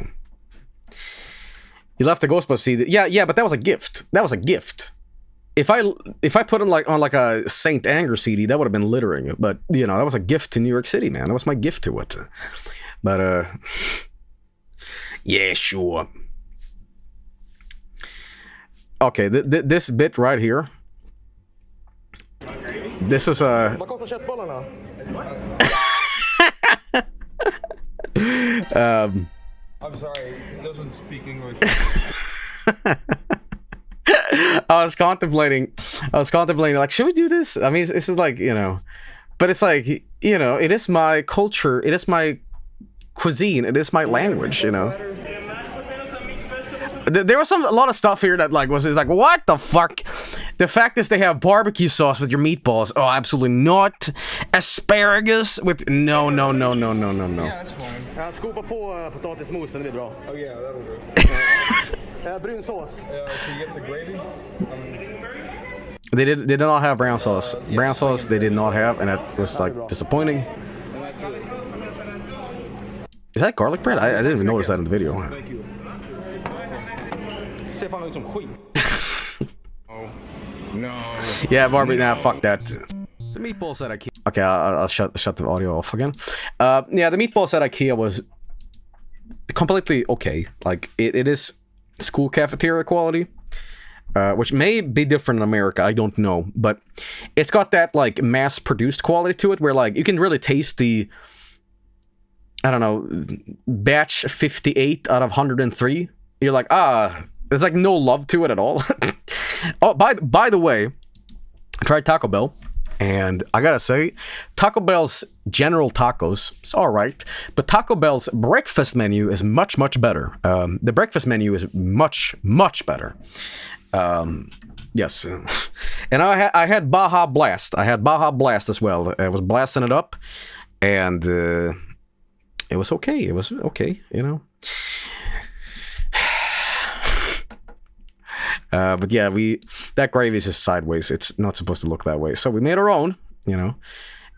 [SPEAKER 1] You left the Ghostbusters CD. Yeah, but that was a gift. That was a gift. If I put it on like a Saint Anger CD, that would have been littering. But you know, that was a gift to New York City, man. That was my gift to it. But yeah, sure. Okay, this bit right here. This was a.
[SPEAKER 2] I'm sorry, he doesn't speak English.
[SPEAKER 1] I was contemplating, like, should we do this? I mean, this is like, you know, but it's like, you know, it is my culture, it is my cuisine, it is my language, you know. There was a lot of stuff here that like was like, what the fuck? The fact is they have barbecue sauce with your meatballs. Oh, absolutely not. Asparagus with no.
[SPEAKER 2] Yeah, that's fine.
[SPEAKER 1] Skopa på potatismosen, det blir bra.
[SPEAKER 2] Oh yeah, that'll do.
[SPEAKER 1] Brun sås.
[SPEAKER 2] Can you get the gravy?
[SPEAKER 1] They did not have brown sauce. Brown sauce they did not have, and that was like disappointing.
[SPEAKER 2] And that's it.
[SPEAKER 1] Is that garlic bread? I didn't even notice that in the video.
[SPEAKER 2] Thank you. Ser fan ut som skit. Oh. No.
[SPEAKER 1] Yeah, Barbie. Nah, fuck that. The meatballs at IKEA. Okay, I'll shut the audio off again. Yeah, the meatballs at IKEA was completely okay. Like it is school cafeteria quality, which may be different in America. I don't know, but it's got that like mass-produced quality to it, where like you can really taste the, I don't know, batch 58 out of 103. You're like, there's like no love to it at all. Oh, by the way, I tried Taco Bell, and I gotta say, Taco Bell's general tacos is all right, but Taco Bell's breakfast menu is much better. The breakfast menu is much better. Yes, and I had Baja Blast. I had Baja Blast as well. I was blasting it up, and it was okay. It was okay, you know. But yeah, that gravy is just sideways. It's not supposed to look that way. So we made our own, you know,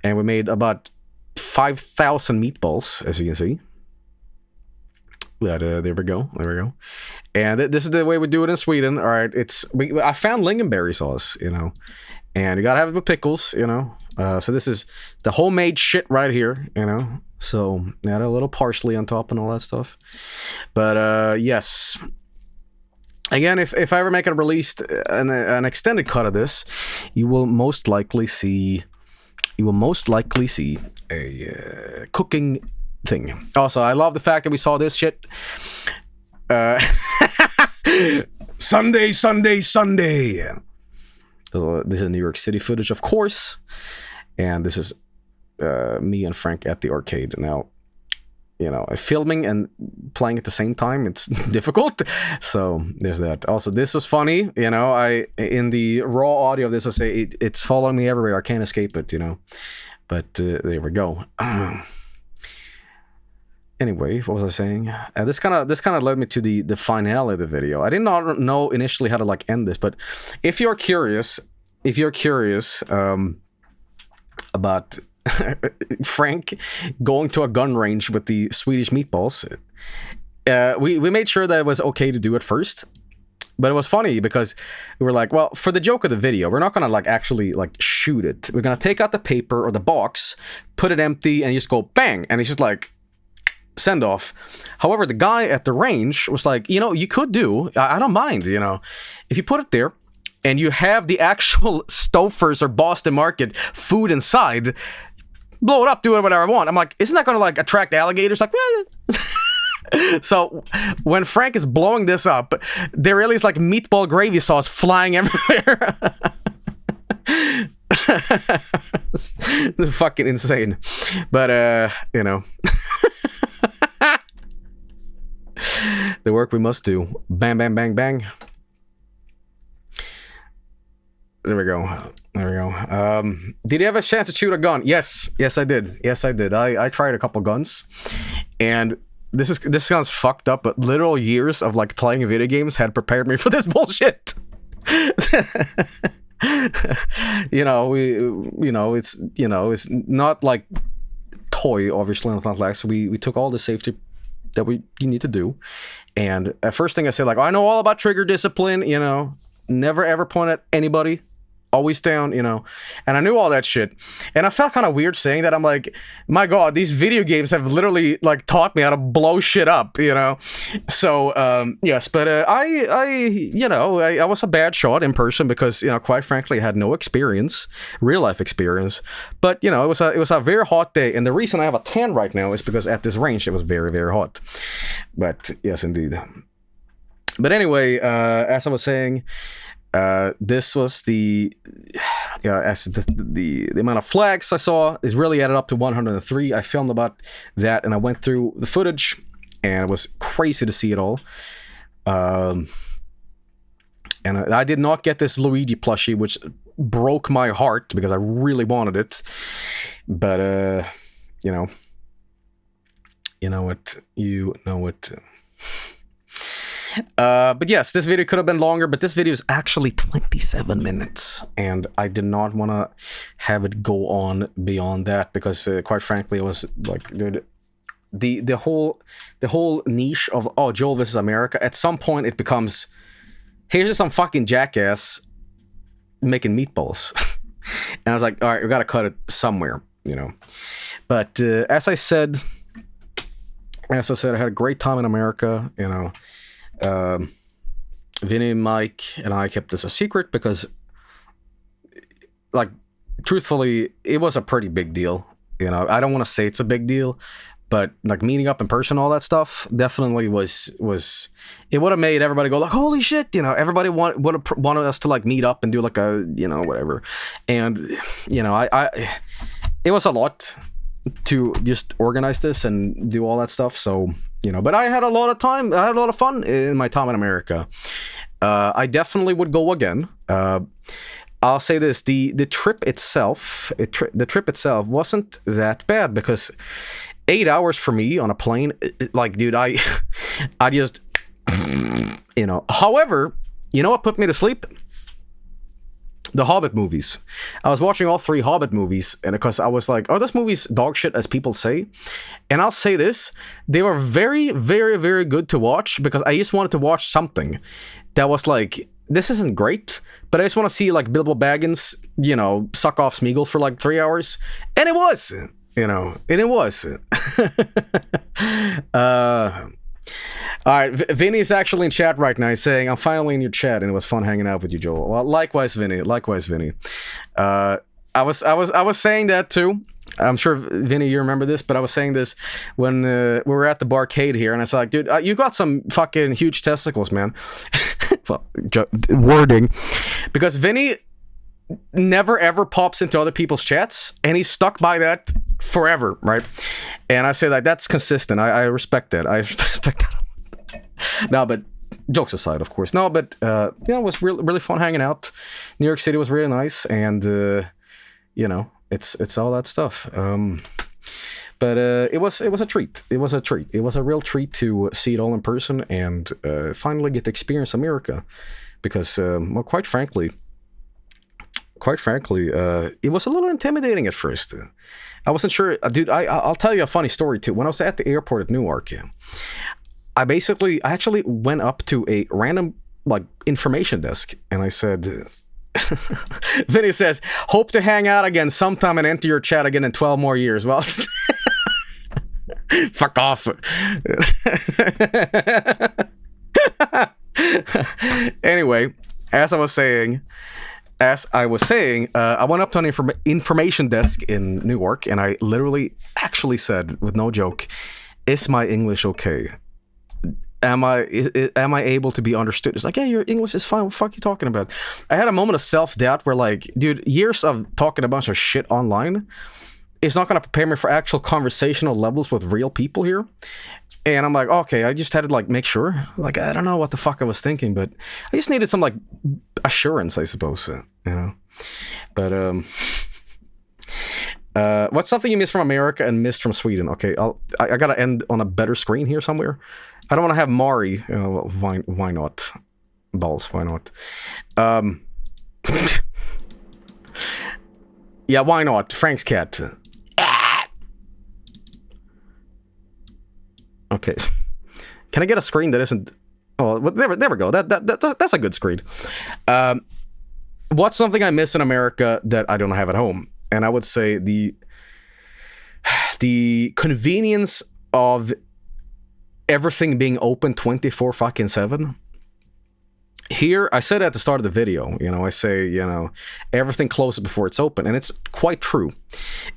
[SPEAKER 1] and we made about 5,000 meatballs, as you can see. But there we go. And this is the way we do it in Sweden. All right, I found lingonberry sauce, you know, and you gotta have it with pickles, you know. So this is the homemade shit right here, you know. So add a little parsley on top and all that stuff. But yes. Again, if I ever make a released an extended cut of this, you will most likely see a cooking thing. Also, I love the fact that we saw this shit. Sunday. This is New York City footage, of course, and this is me and Frank at the arcade now. You know, filming and playing at the same time, it's difficult. So there's that. Also, this was funny. You know, in the raw audio of this, I say it's following me everywhere. I can't escape it. You know, but there we go. Anyway, what was I saying? This kind of led me to the finale of the video. I did not know initially how to like end this, but if you're curious about Frank going to a gun range with the Swedish meatballs, we made sure that it was okay to do it first. But it was funny because we were like, well, for the joke of the video, we're not gonna like actually like shoot it. We're gonna take out the paper or the box, put it empty, and just go bang, and it's just like send off. However, the guy at the range was like, you know, you could do, I don't mind, you know, if you put it there and you have the actual Stouffer's or Boston Market food inside, blow it up, do it whatever I want. I'm like, isn't that gonna like attract alligators? Like, so when Frank is blowing this up, there really is like meatball gravy sauce flying everywhere. It's fucking insane. But you know, the work we must do. Bang, bang, bang, bang. There we go. Did you have a chance to shoot a gun? Yes, I did. I tried a couple guns, and this sounds fucked up, but literal years of like playing video games had prepared me for this bullshit. It's not like toy, obviously, not like, so we took all the safety that you need to do. And at first thing I said, like, I know all about trigger discipline, you know, never ever point at anybody, always down, you know, and I knew all that shit. And I felt kind of weird saying that. I'm like, my God, these video games have literally like taught me how to blow shit up, you know. So yes, but I was a bad shot in person because, you know, quite frankly, I had no experience, real life experience. But you know, it was a very hot day, and the reason I have a tan right now is because at this range it was very, very hot. But yes, indeed. But anyway, as I was saying, This was as the amount of flags I saw is really added up to 103. I filmed about that, and I went through the footage, and it was crazy to see it all. And I did not get this Luigi plushie, which broke my heart because I really wanted it. But you know what. But yes, this video could have been longer, but this video is actually 27 minutes, and I did not want to have it go on beyond that because, quite frankly, it was like, dude, the whole niche of Joel versus America. At some point, it becomes, here's just some fucking jackass making meatballs, and I was like, all right, we got to cut it somewhere, But as I said, I had a great time in America, Vinny, Mike, and I kept this a secret because, like, truthfully, it was a pretty big deal. I don't want to say it's a big deal, but like meeting up in person, all that stuff, definitely was. It would have made everybody go like, "Holy shit!" Everybody wanted us to like meet up and do like a whatever, and it was a lot to just organize this and do all that stuff. So. But I had a lot of time. I had a lot of fun in my time in America. I definitely would go again. I'll say this: the trip itself, wasn't that bad because 8 hours for me on a plane, like, dude, I just, However, what put me to sleep? The Hobbit movies. I was watching all 3 Hobbit movies, and because I was like, this movie's dog shit, as people say. And I'll say this, they were very, very, very good to watch because I just wanted to watch something that was like, this isn't great, but I just want to see like Bilbo Baggins, suck off Smeagol for like 3 hours. And it was, and it was. All right, Vinny's actually in chat right now. He's saying, "I'm finally in your chat, and it was fun hanging out with you, Joel." Well, likewise, Vinny. I was saying that too. I'm sure, Vinny, you remember this, but I was saying this when we were at the barcade here, and I was like, "Dude, you got some fucking huge testicles, man." Well, wording, because Vinny never ever pops into other people's chats, and he's stuck by that forever, right? And I say that's consistent. I respect that. I respect that. No, but jokes aside, of course. No, but it was really fun hanging out. New York City was really nice, and it's all that stuff. But it was a treat. It was a treat. It was a real treat to see it all in person and finally get to experience America, because quite frankly, it was a little intimidating at first. I wasn't sure, dude. I'll tell you a funny story too. When I was at the airport at Newark, I actually went up to a random like information desk, and I said, Vinny says, "Hope to hang out again sometime and enter your chat again in 12 more years." Well, fuck off. Anyway, as I was saying, I went up to an information desk in Newark, and I literally actually said, with no joke, "Is my English okay? Am I able to be understood?" It's like, "Yeah, your English is fine. What the fuck are you talking about?" I had a moment of self-doubt where, like, dude, years of talking a bunch of shit online is not going to prepare me for actual conversational levels with real people here. And I'm like, okay, I just had to, like, make sure. Like, I don't know what the fuck I was thinking, but I just needed some, like, assurance, I suppose, But, what's something you missed from America and missed from Sweden? Okay, I gotta end on a better screen here somewhere. I don't want to have Mari. Why not? Balls, why not? Yeah, why not? Frank's cat. Okay. Can I get a screen that isn't... Oh, there we go. That's a good screen. What's something I miss in America that I don't have at home? And I would say the convenience of everything being open 24/7. Here, I said at the start of the video, I say, everything closes before it's open, and it's quite true.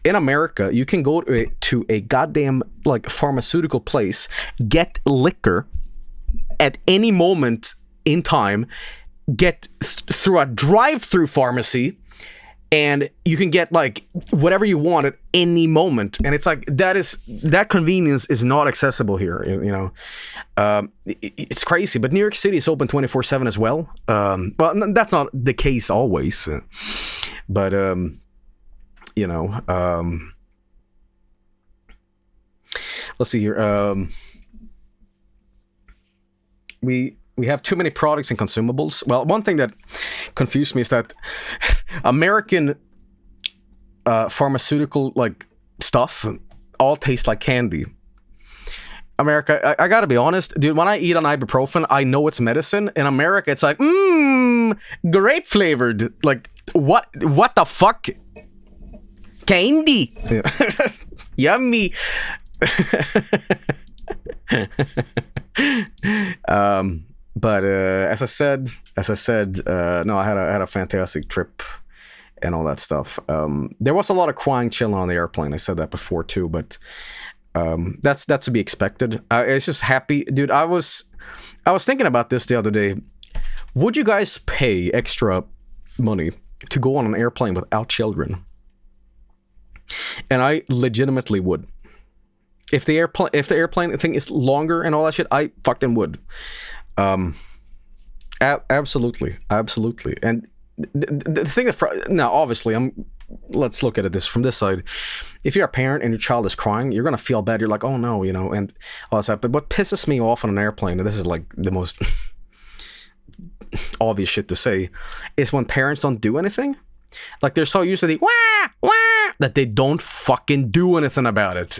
[SPEAKER 1] In America, you can go to a goddamn, like, pharmaceutical place, get liquor at any moment in time, get through a drive-through pharmacy, and you can get like whatever you want at any moment, and it's like that convenience is not accessible here. You know, it's crazy. But New York City is open 24/7 as well. Well, that's not the case always, but you know, let's see here. We have too many products and consumables. Well, one thing that confused me is that American pharmaceutical like stuff all taste like candy. America, I gotta be honest, dude, when I eat an ibuprofen, I know it's medicine. In America, it's like, grape flavored. Like, what the fuck? Candy. Yummy. But as I said, no, I had a fantastic trip and all that stuff. There was a lot of crying chilling on the airplane. I said that before too, but that's to be expected. It's just happy, dude. I was thinking about this the other day. Would you guys pay extra money to go on an airplane without children? And I legitimately would. If the airplane thing is longer and all that shit, I fucking would. Absolutely. And the thing that now, obviously, let's look at this from this side. If you're a parent and your child is crying, you're gonna feel bad. You're like, oh no, you know, and all that stuff. But what pisses me off on an airplane, and this is like the most obvious shit to say, is when parents don't do anything. Like, they're so used to the wah wah that they don't fucking do anything about it.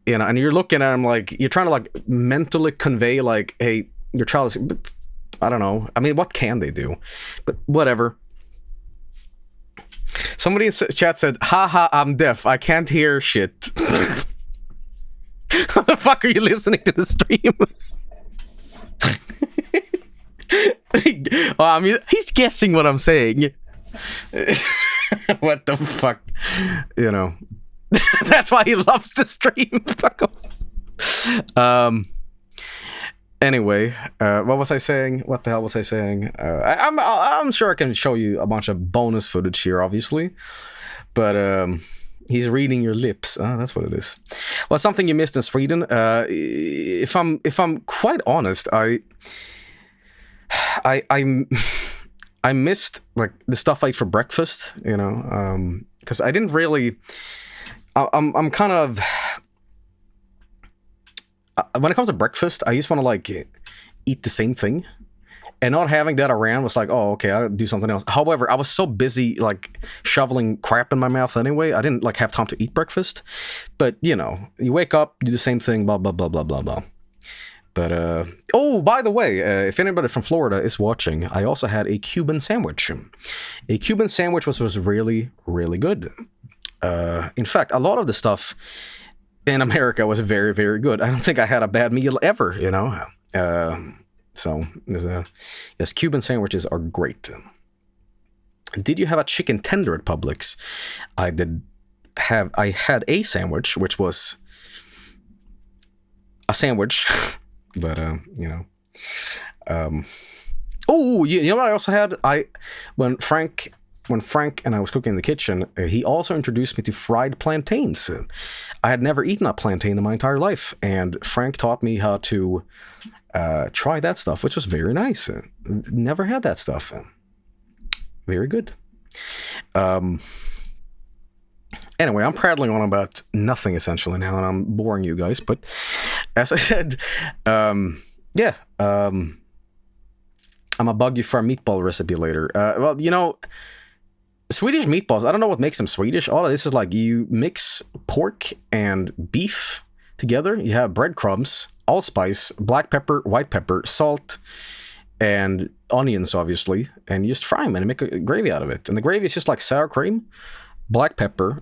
[SPEAKER 1] You know, and you're looking at them like, you're trying to like mentally convey like, hey, your child is, I don't know. I mean, what can they do? But whatever. Somebody in chat said, haha, I'm deaf. I can't hear shit. How the fuck are you listening to the stream? I mean, he's guessing what I'm saying. What the fuck? You know. That's why he loves the stream. Fuck him. Anyway, what was I saying? What the hell was I saying? I'm sure I can show you a bunch of bonus footage here, obviously. But he's reading your lips. That's what it is. Well, something you missed in Sweden. If I'm quite honest, I missed like the stuff I ate for breakfast. You know, because I didn't really. I'm kind of, when it comes to breakfast, I just want to like eat the same thing, and not having that around was like, oh, okay, I'll do something else. However, I was so busy like shoveling crap in my mouth anyway, I didn't like have time to eat breakfast. But you know, you wake up, do the same thing, blah blah blah blah blah blah. But oh, by the way, if anybody from Florida is watching, I also had a Cuban sandwich. A Cuban sandwich was really, really good. In fact, a lot of the stuff in America was very, very good. I don't think I had a bad meal ever, you know. So, yes, Cuban sandwiches are great. Did you have a chicken tender at Publix? I had a sandwich, which was a sandwich, but you know. Oh, you know what I also had? When Frank and I was cooking in the kitchen, he also introduced me to fried plantains. I had never eaten a plantain in my entire life, and Frank taught me how to try that stuff, which was very nice. Never had that stuff. Very good. Anyway, I'm prattling on about nothing essentially now, and I'm boring you guys. But as I said, yeah, I'm gonna bug you for a meatball recipe later. Well, you know, Swedish meatballs, I don't know what makes them Swedish. All of this is like you mix pork and beef together. You have breadcrumbs, allspice, black pepper, white pepper, salt, and onions, obviously. And you just fry them and make a gravy out of it. And the gravy is just like sour cream, black pepper.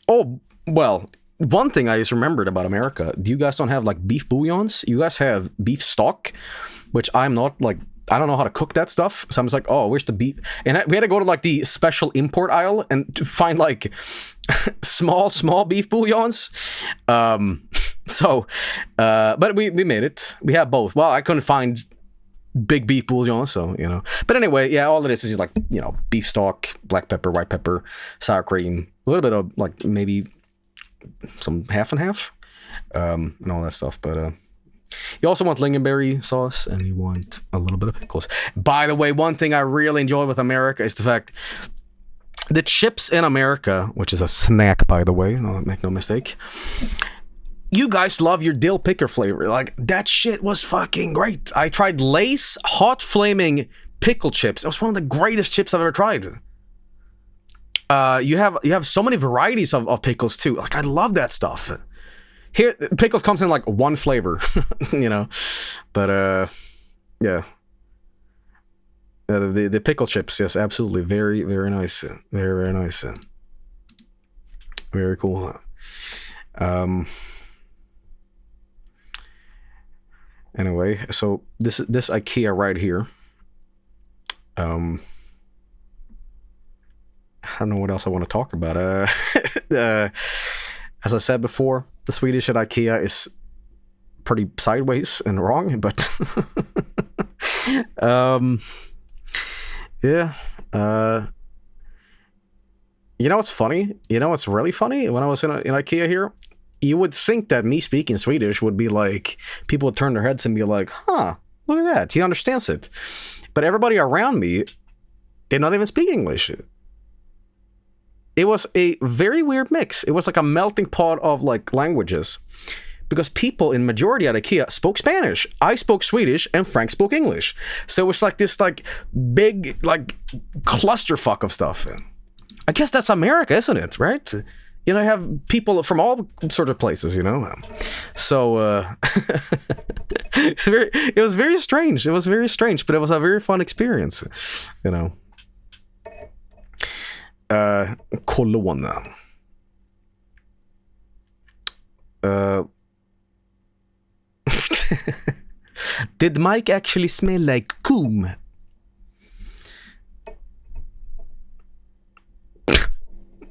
[SPEAKER 1] Oh, well, one thing I just remembered about America. You guys don't have like beef bouillons. You guys have beef stock, which I'm not like... I don't know how to cook that stuff, so I'm just like, oh, where's the beef? And we had to go to like the special import aisle and to find like small beef bouillons. So, but we made it. We have both. Well, I couldn't find big beef bouillon, so, you know. But anyway, yeah, all of this is just like, you know, beef stock, black pepper, white pepper, sour cream, a little bit of like maybe some half and half, and all that stuff. But you also want lingonberry sauce, and you want a little bit of pickles. By the way, one thing I really enjoy with America is the fact the chips in America, which is a snack, by the way, make no mistake. You guys love your dill picker flavor. Like, that shit was fucking great. I tried Lay's hot flaming pickle chips. It was one of the greatest chips I've ever tried. You have so many varieties of pickles too. Like, I love that stuff. Here, pickles comes in like one flavor, you know. But yeah. The pickle chips, yes, absolutely. Very, very nice. Very, very nice. Very cool. Anyway, so this IKEA right here. I don't know what else I want to talk about. As I said before, the Swedish at IKEA is pretty sideways and wrong, but yeah. You know what's funny? You know what's really funny? When I was in IKEA here, you would think that me speaking Swedish would be like, people would turn their heads and be like, huh, look at that, he understands it. But everybody around me did not even speak English. It was a very weird mix. It was like a melting pot of like languages. Because people in majority at IKEA spoke Spanish. I spoke Swedish and Frank spoke English. So it was like this like big like clusterfuck of stuff. I guess that's America, isn't it? Right? You know, I have people from all sorts of places, you know. So it was very strange. It was very strange, but it was a very fun experience, you know. Cologne. Did Mike actually smell like coom?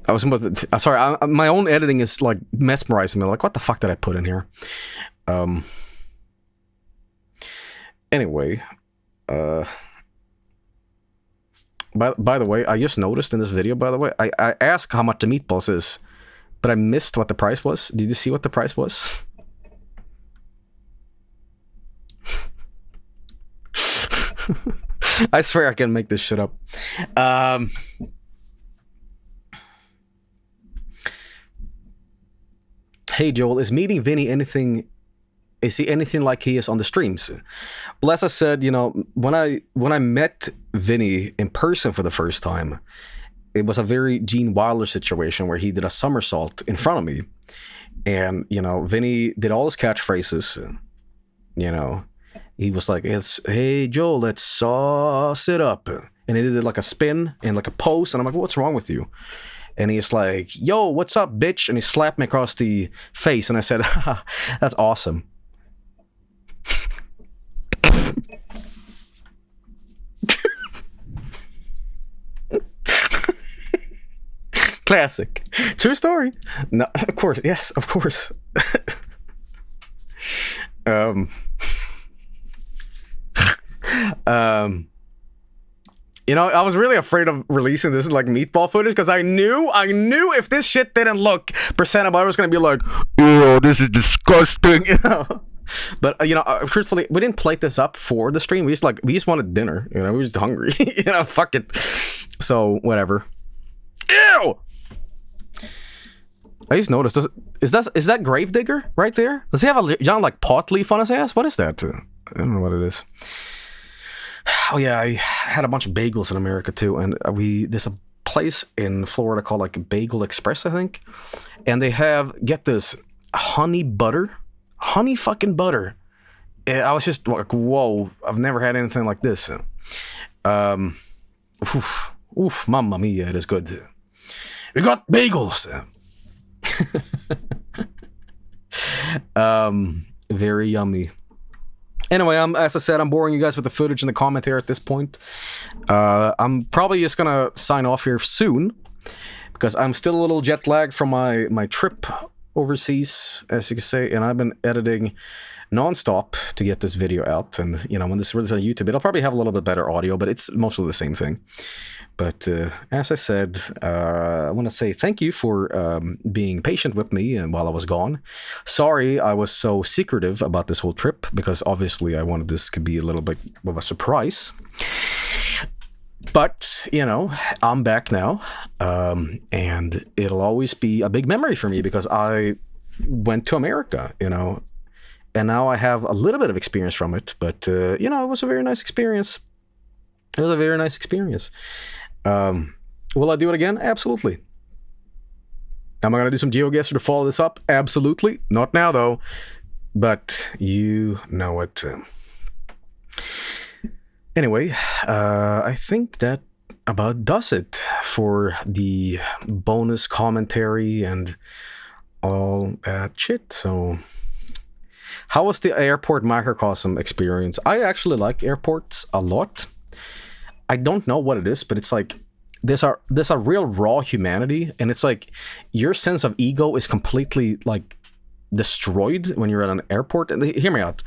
[SPEAKER 1] I was sorry. My own editing is like mesmerizing me. Like, what the fuck did I put in here? Anyway, by the way, I just noticed in this video. By the way, I asked how much the meatballs is, but I missed what the price was. Did you see what the price was? I swear I can make this shit up. Hey Joel, is meeting Vinny anything? Is he anything like he is on the streams? Well, as I said, you know, when I met Vinny in person for the first time, it was a very Gene Wilder situation where he did a somersault in front of me, and you know, Vinny did all his catchphrases. You know, he was like, "It's hey Joel, let's sauce it up," and he did like a spin and like a pose, and I'm like, "What's wrong with you?" And he's like, "Yo, what's up, bitch?" And he slapped me across the face. And I said, "Haha, that's awesome." Classic. True story. No, of course. Yes, of course. You know, I was really afraid of releasing this like meatball footage because I knew if this shit didn't look presentable, I was gonna be like, "Ew, this is disgusting," you know. But you know, truthfully, we didn't plate this up for the stream. We just wanted dinner. You know, we were just hungry. You know, fuck it. So whatever. Ew. I just noticed. Is that Gravedigger right there? Does he have a John like pot leaf on his ass? What is that? I don't know what it is. Oh yeah, I had a bunch of bagels in America too, and there's a place in Florida called like Bagel Express, I think, and they have, get this, honey fucking butter. And I was just like, whoa, I've never had anything like this. Oof, mamma mia, it is good. We got bagels. Very yummy. Anyway, as I said, I'm boring you guys with the footage and the commentary at this point. I'm probably just gonna sign off here soon because I'm still a little jet lagged from my trip overseas, as you can say, and I've been editing non-stop to get this video out. And, you know, when this is released on YouTube, it'll probably have a little bit better audio, but it's mostly the same thing. But as I said, I want to say thank you for being patient with me while I was gone. Sorry I was so secretive about this whole trip, because obviously I wanted this to be a little bit of a surprise. But, you know, I'm back now, and it'll always be a big memory for me because I went to America, you know, and now I have a little bit of experience from it. But, you know, it was a very nice experience. It was a very nice experience. Will I do it again? Absolutely. Am I going to do some GeoGuessr to follow this up? Absolutely. Not now, though. But you know it. Anyway, I think that about does it for the bonus commentary and all that shit. So, how was the airport microcosm experience? I actually like airports a lot. I don't know what it is, but it's like there's a real raw humanity, and it's like your sense of ego is completely like destroyed when you're at an airport. And hear me out,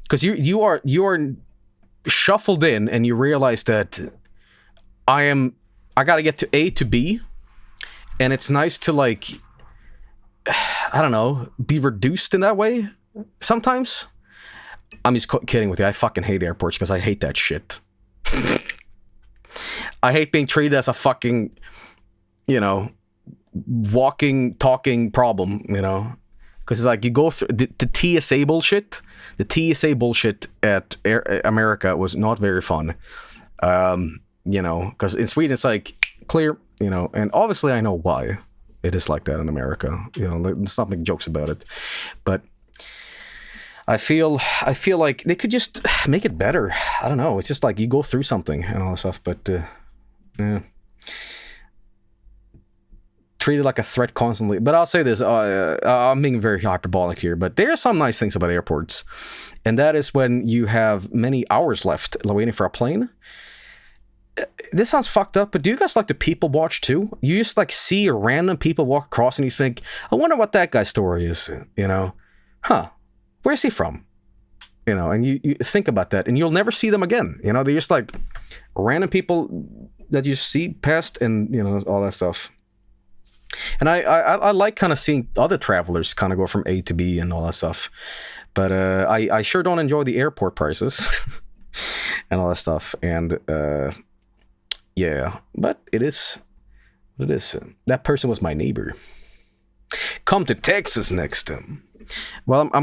[SPEAKER 1] because you are shuffled in, and you realize that I got to get to A to B, and it's nice to, like, I don't know, be reduced in that way sometimes. I'm just kidding with you. I fucking hate airports because I hate that shit. I hate being treated as a fucking, you know, walking, talking problem, you know, because it's like you go through the TSA bullshit. The TSA bullshit at America was not very fun, you know, because in Sweden it's like clear, you know, and obviously I know why it is like that in America. You know, let's not make jokes about it, but I feel like they could just make it better. I don't know. It's just like you go through something and all that stuff, but yeah. Treated like a threat constantly. But I'll say this, I'm being very hyperbolic here, but there are some nice things about airports, and that is when you have many hours left waiting for a plane. This sounds fucked up, but do you guys like to people watch too? You just like see random people walk across and you think, I wonder what that guy's story is, you know? Huh, where's he from? You know, and you think about that, and you'll never see them again. You know, they're just like random people that you see past, and, you know, all that stuff. And I like kind of seeing other travelers kind of go from A to B and all that stuff. But I sure don't enjoy the airport prices and all that stuff. And yeah, but it is what it is. That person was my neighbor. Come to Texas next. Well, I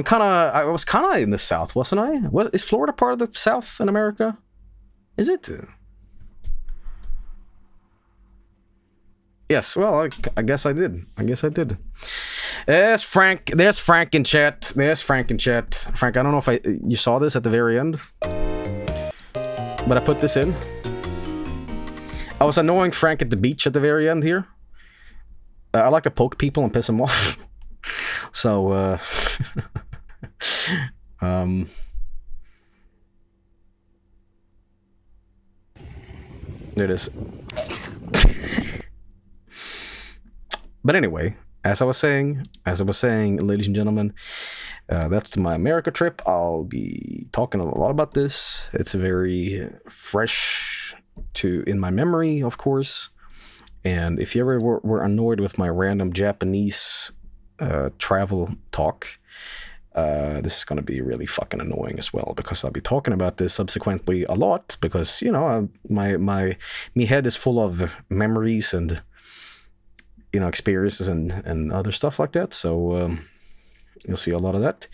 [SPEAKER 1] was kind of in the South, wasn't I? Is Florida part of the South in America? Is it? Yes, well, I guess I did. There's Frank in chat. Frank, I don't know if you saw this at the very end, but I put this in. I was annoying Frank at the beach at the very end here. I like to poke people and piss them off. So, there it is. But anyway, as I was saying, ladies and gentlemen, that's my America trip. I'll be talking a lot about this. It's very fresh in my memory, of course. And if you ever were annoyed with my random Japanese travel talk, this is going to be really fucking annoying as well, because I'll be talking about this subsequently a lot, because, you know, my head is full of memories and, you know, experiences and other stuff like that. So you'll see a lot of that.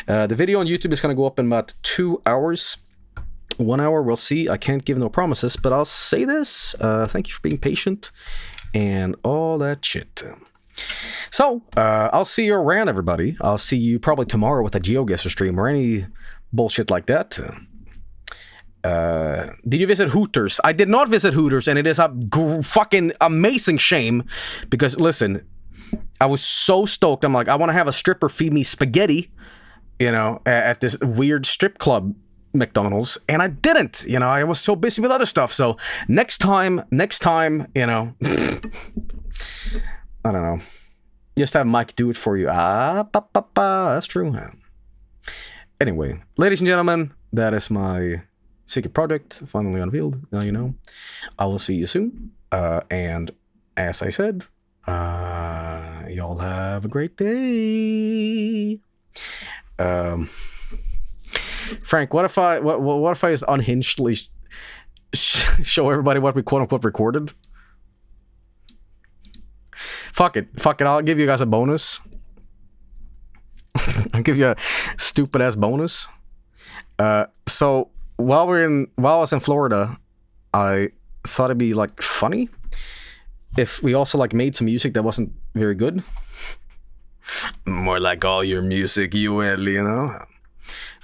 [SPEAKER 1] The video on YouTube is going to go up in about 2 hours. 1 hour, we'll see. I can't give no promises, but I'll say this. Thank you for being patient and all that shit. So, I'll see you around, everybody. I'll see you probably tomorrow with a GeoGuessr stream or any bullshit like that. Did you visit Hooters? I did not visit Hooters, and it is a fucking amazing shame, because, listen, I was so stoked. I'm like, I want to have a stripper feed me spaghetti, you know, at this weird strip club McDonald's, and I didn't, you know, I was so busy with other stuff. So next time, you know, I don't know. Just have Mike do it for you. That's true. Anyway, ladies and gentlemen, that is my secret project finally unveiled. Now you know. I will see you soon. And as I said, y'all have a great day. Frank, what if I just unhingedly show everybody what we quote unquote recorded? Fuck it. I'll give you guys a bonus. I'll give you a stupid ass bonus. So while I was in Florida, I thought it'd be like funny if we also like made some music that wasn't very good. More like all your music, you know.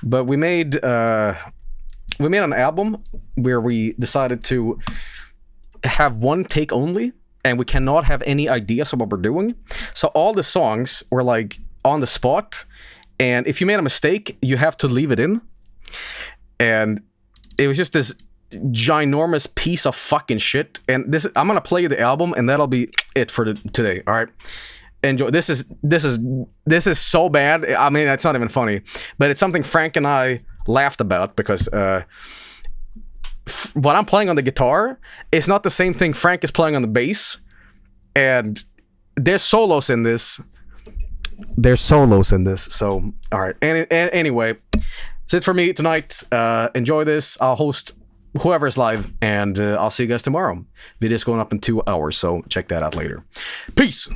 [SPEAKER 1] But we made an album where we decided to have one take only, and we cannot have any ideas of what we're doing. So all the songs were like on the spot, and if you made a mistake, you have to leave it in. And it was just this ginormous piece of fucking shit. And I'm gonna play you the album, and that'll be it for today. All right, enjoy. This is so bad. I mean, that's not even funny, but it's something Frank and I laughed about because what I'm playing on the guitar is not the same thing Frank is playing on the bass, and there's solos in this. So, all right. Anyway, that's it for me tonight. Enjoy this. I'll host whoever's live, and I'll see you guys tomorrow. Video's going up in 2 hours, so check that out later. Peace.